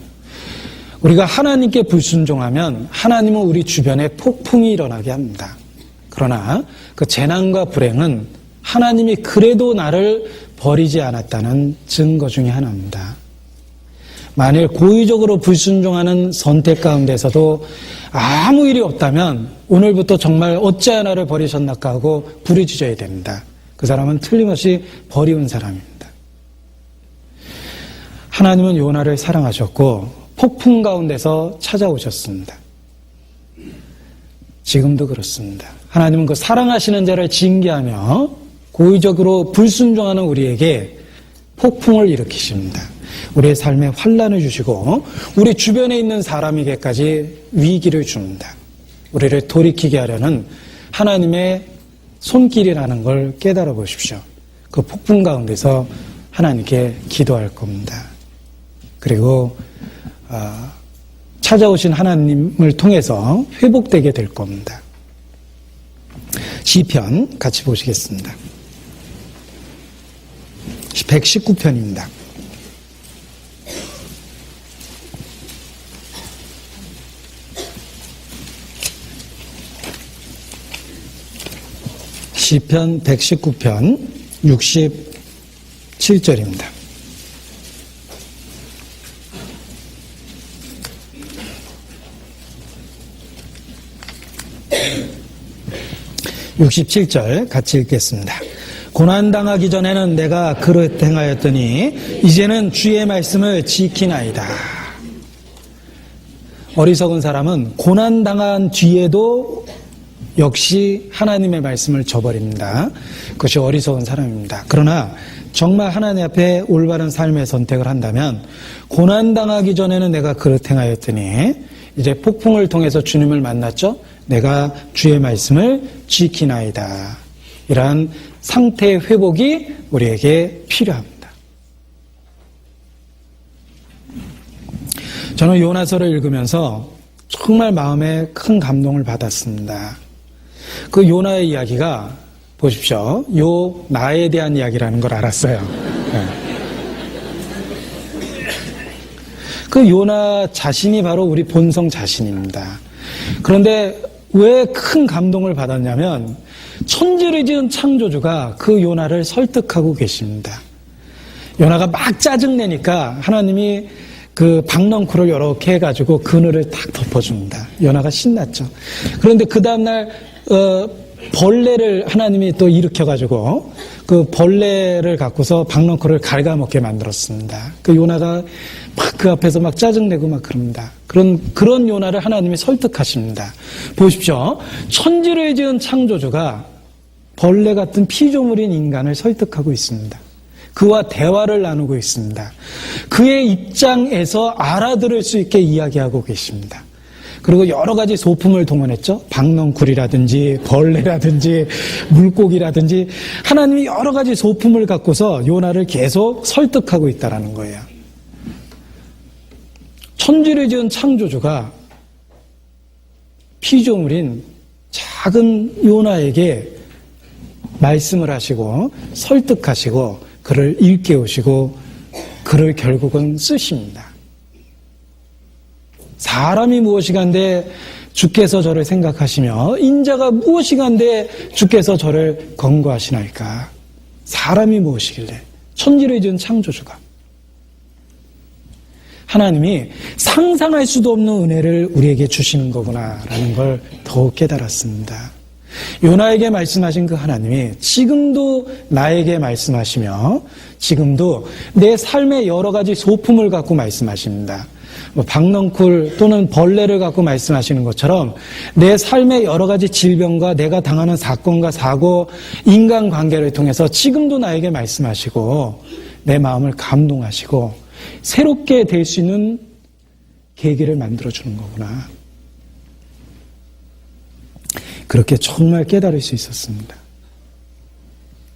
우리가 하나님께 불순종하면 하나님은 우리 주변에 폭풍이 일어나게 합니다. 그러나 그 재난과 불행은 하나님이 그래도 나를 버리지 않았다는 증거 중에 하나입니다. 만일 고의적으로 불순종하는 선택 가운데서도 아무 일이 없다면 오늘부터 정말 어찌하여 나를 버리셨나까 하고 부르짖어야 됩니다. 그 사람은 틀림없이 버리운 사람입니다. 하나님은 요나를 사랑하셨고 폭풍 가운데서 찾아오셨습니다. 지금도 그렇습니다. 하나님은 그 사랑하시는 자를 징계하며 고의적으로 불순종하는 우리에게 폭풍을 일으키십니다. 우리의 삶에 환난을 주시고 우리 주변에 있는 사람에게까지 위기를 줍니다. 우리를 돌이키게 하려는 하나님의 손길이라는 걸 깨달아 보십시오. 그 폭풍 가운데서 하나님께 기도할 겁니다. 그리고 찾아오신 하나님을 통해서 회복되게 될 겁니다. 시편 같이 보시겠습니다. 119편입니다. 시편 119편 67절입니다. (67절) 같이 읽겠습니다. 고난당하기 전에는 내가 그릇 행하였더니 이제는 주의 말씀을 지키나이다. 어리석은 사람은 고난당한 뒤에도 역시 하나님의 말씀을 저버립니다. 그것이 어리석은 사람입니다. 그러나 정말 하나님 앞에 올바른 삶의 선택을 한다면 고난당하기 전에는 내가 그릇 행하였더니 이제 폭풍을 통해서 주님을 만났죠. 내가 주의 말씀을 지키나이다. 이러한 상태의 회복이 우리에게 필요합니다. 저는 요나서를 읽으면서 정말 마음에 큰 감동을 받았습니다. 그 요나의 이야기가 보십시오. 나에 대한 이야기라는 걸 알았어요. 네. 그 요나 자신이 바로 우리 본성 자신입니다. 그런데 왜 큰 감동을 받았냐면 천지를 지은 창조주가 그 요나를 설득하고 계십니다. 요나가 막 짜증내니까 하나님이 그 박넝쿨을 이렇게 해가지고 그늘을 탁 덮어줍니다. 요나가 신났죠. 그런데 그 다음날 벌레를 하나님이 또 일으켜가지고 그 벌레를 갖고서 박넝쿨을 갉아먹게 만들었습니다. 그 요나가 막 그 앞에서 막 짜증내고 막 그럽니다. 그런 요나를 하나님이 설득하십니다. 보십시오. 천지를 지은 창조주가 벌레 같은 피조물인 인간을 설득하고 있습니다. 그와 대화를 나누고 있습니다. 그의 입장에서 알아들을 수 있게 이야기하고 계십니다. 그리고 여러 가지 소품을 동원했죠. 박넝쿨이라든지 벌레라든지 물고기라든지 하나님이 여러 가지 소품을 갖고서 요나를 계속 설득하고 있다는 거예요. 천지를 지은 창조주가 피조물인 작은 요나에게 말씀을 하시고 설득하시고 그를 일깨우시고 그를 결국은 쓰십니다. 사람이 무엇이간데 주께서 저를 생각하시며 인자가 무엇이간데 주께서 저를 권고하시나이까. 사람이 무엇이길래 천지를 지은 창조주가 하나님이 상상할 수도 없는 은혜를 우리에게 주시는 거구나라는 걸 더욱 깨달았습니다. 요나에게 말씀하신 그 하나님이 지금도 나에게 말씀하시며 지금도 내 삶의 여러 가지 소품을 갖고 말씀하십니다. 박넝쿨 또는 벌레를 갖고 말씀하시는 것처럼 내 삶의 여러 가지 질병과 내가 당하는 사건과 사고, 인간관계를 통해서 지금도 나에게 말씀하시고 내 마음을 감동하시고 새롭게 될 수 있는 계기를 만들어주는 거구나. 그렇게 정말 깨달을 수 있었습니다.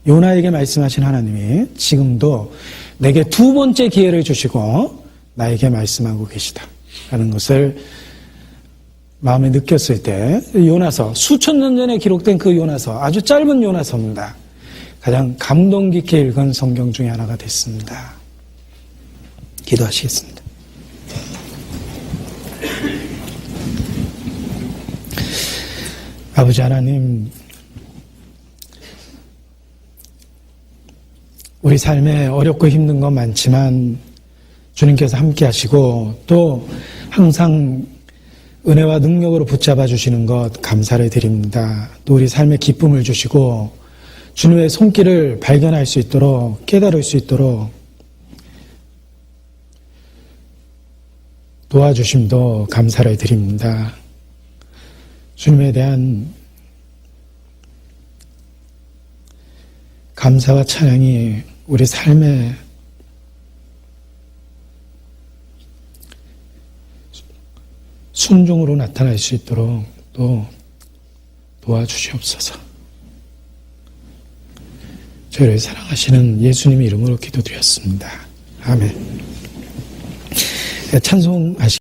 요나에게 말씀하신 하나님이 지금도 내게 두 번째 기회를 주시고 나에게 말씀하고 계시다라는 것을 마음에 느꼈을 때 요나서, 수천 년 전에 기록된 그 요나서, 아주 짧은 요나서입니다. 가장 감동 깊게 읽은 성경 중에 하나가 됐습니다. 기도하시겠습니다. 아버지 하나님, 우리 삶에 어렵고 힘든 건 많지만 주님께서 함께 하시고 또 항상 은혜와 능력으로 붙잡아 주시는 것 감사를 드립니다. 또 우리 삶에 기쁨을 주시고 주님의 손길을 발견할 수 있도록, 깨달을 수 있도록 도와주심도 감사를 드립니다. 주님에 대한 감사와 찬양이 우리 삶에 순종으로 나타날 수 있도록 또 도와주시옵소서. 저희를 사랑하시는 예수님의 이름으로 기도드렸습니다. 아멘. 찬송하시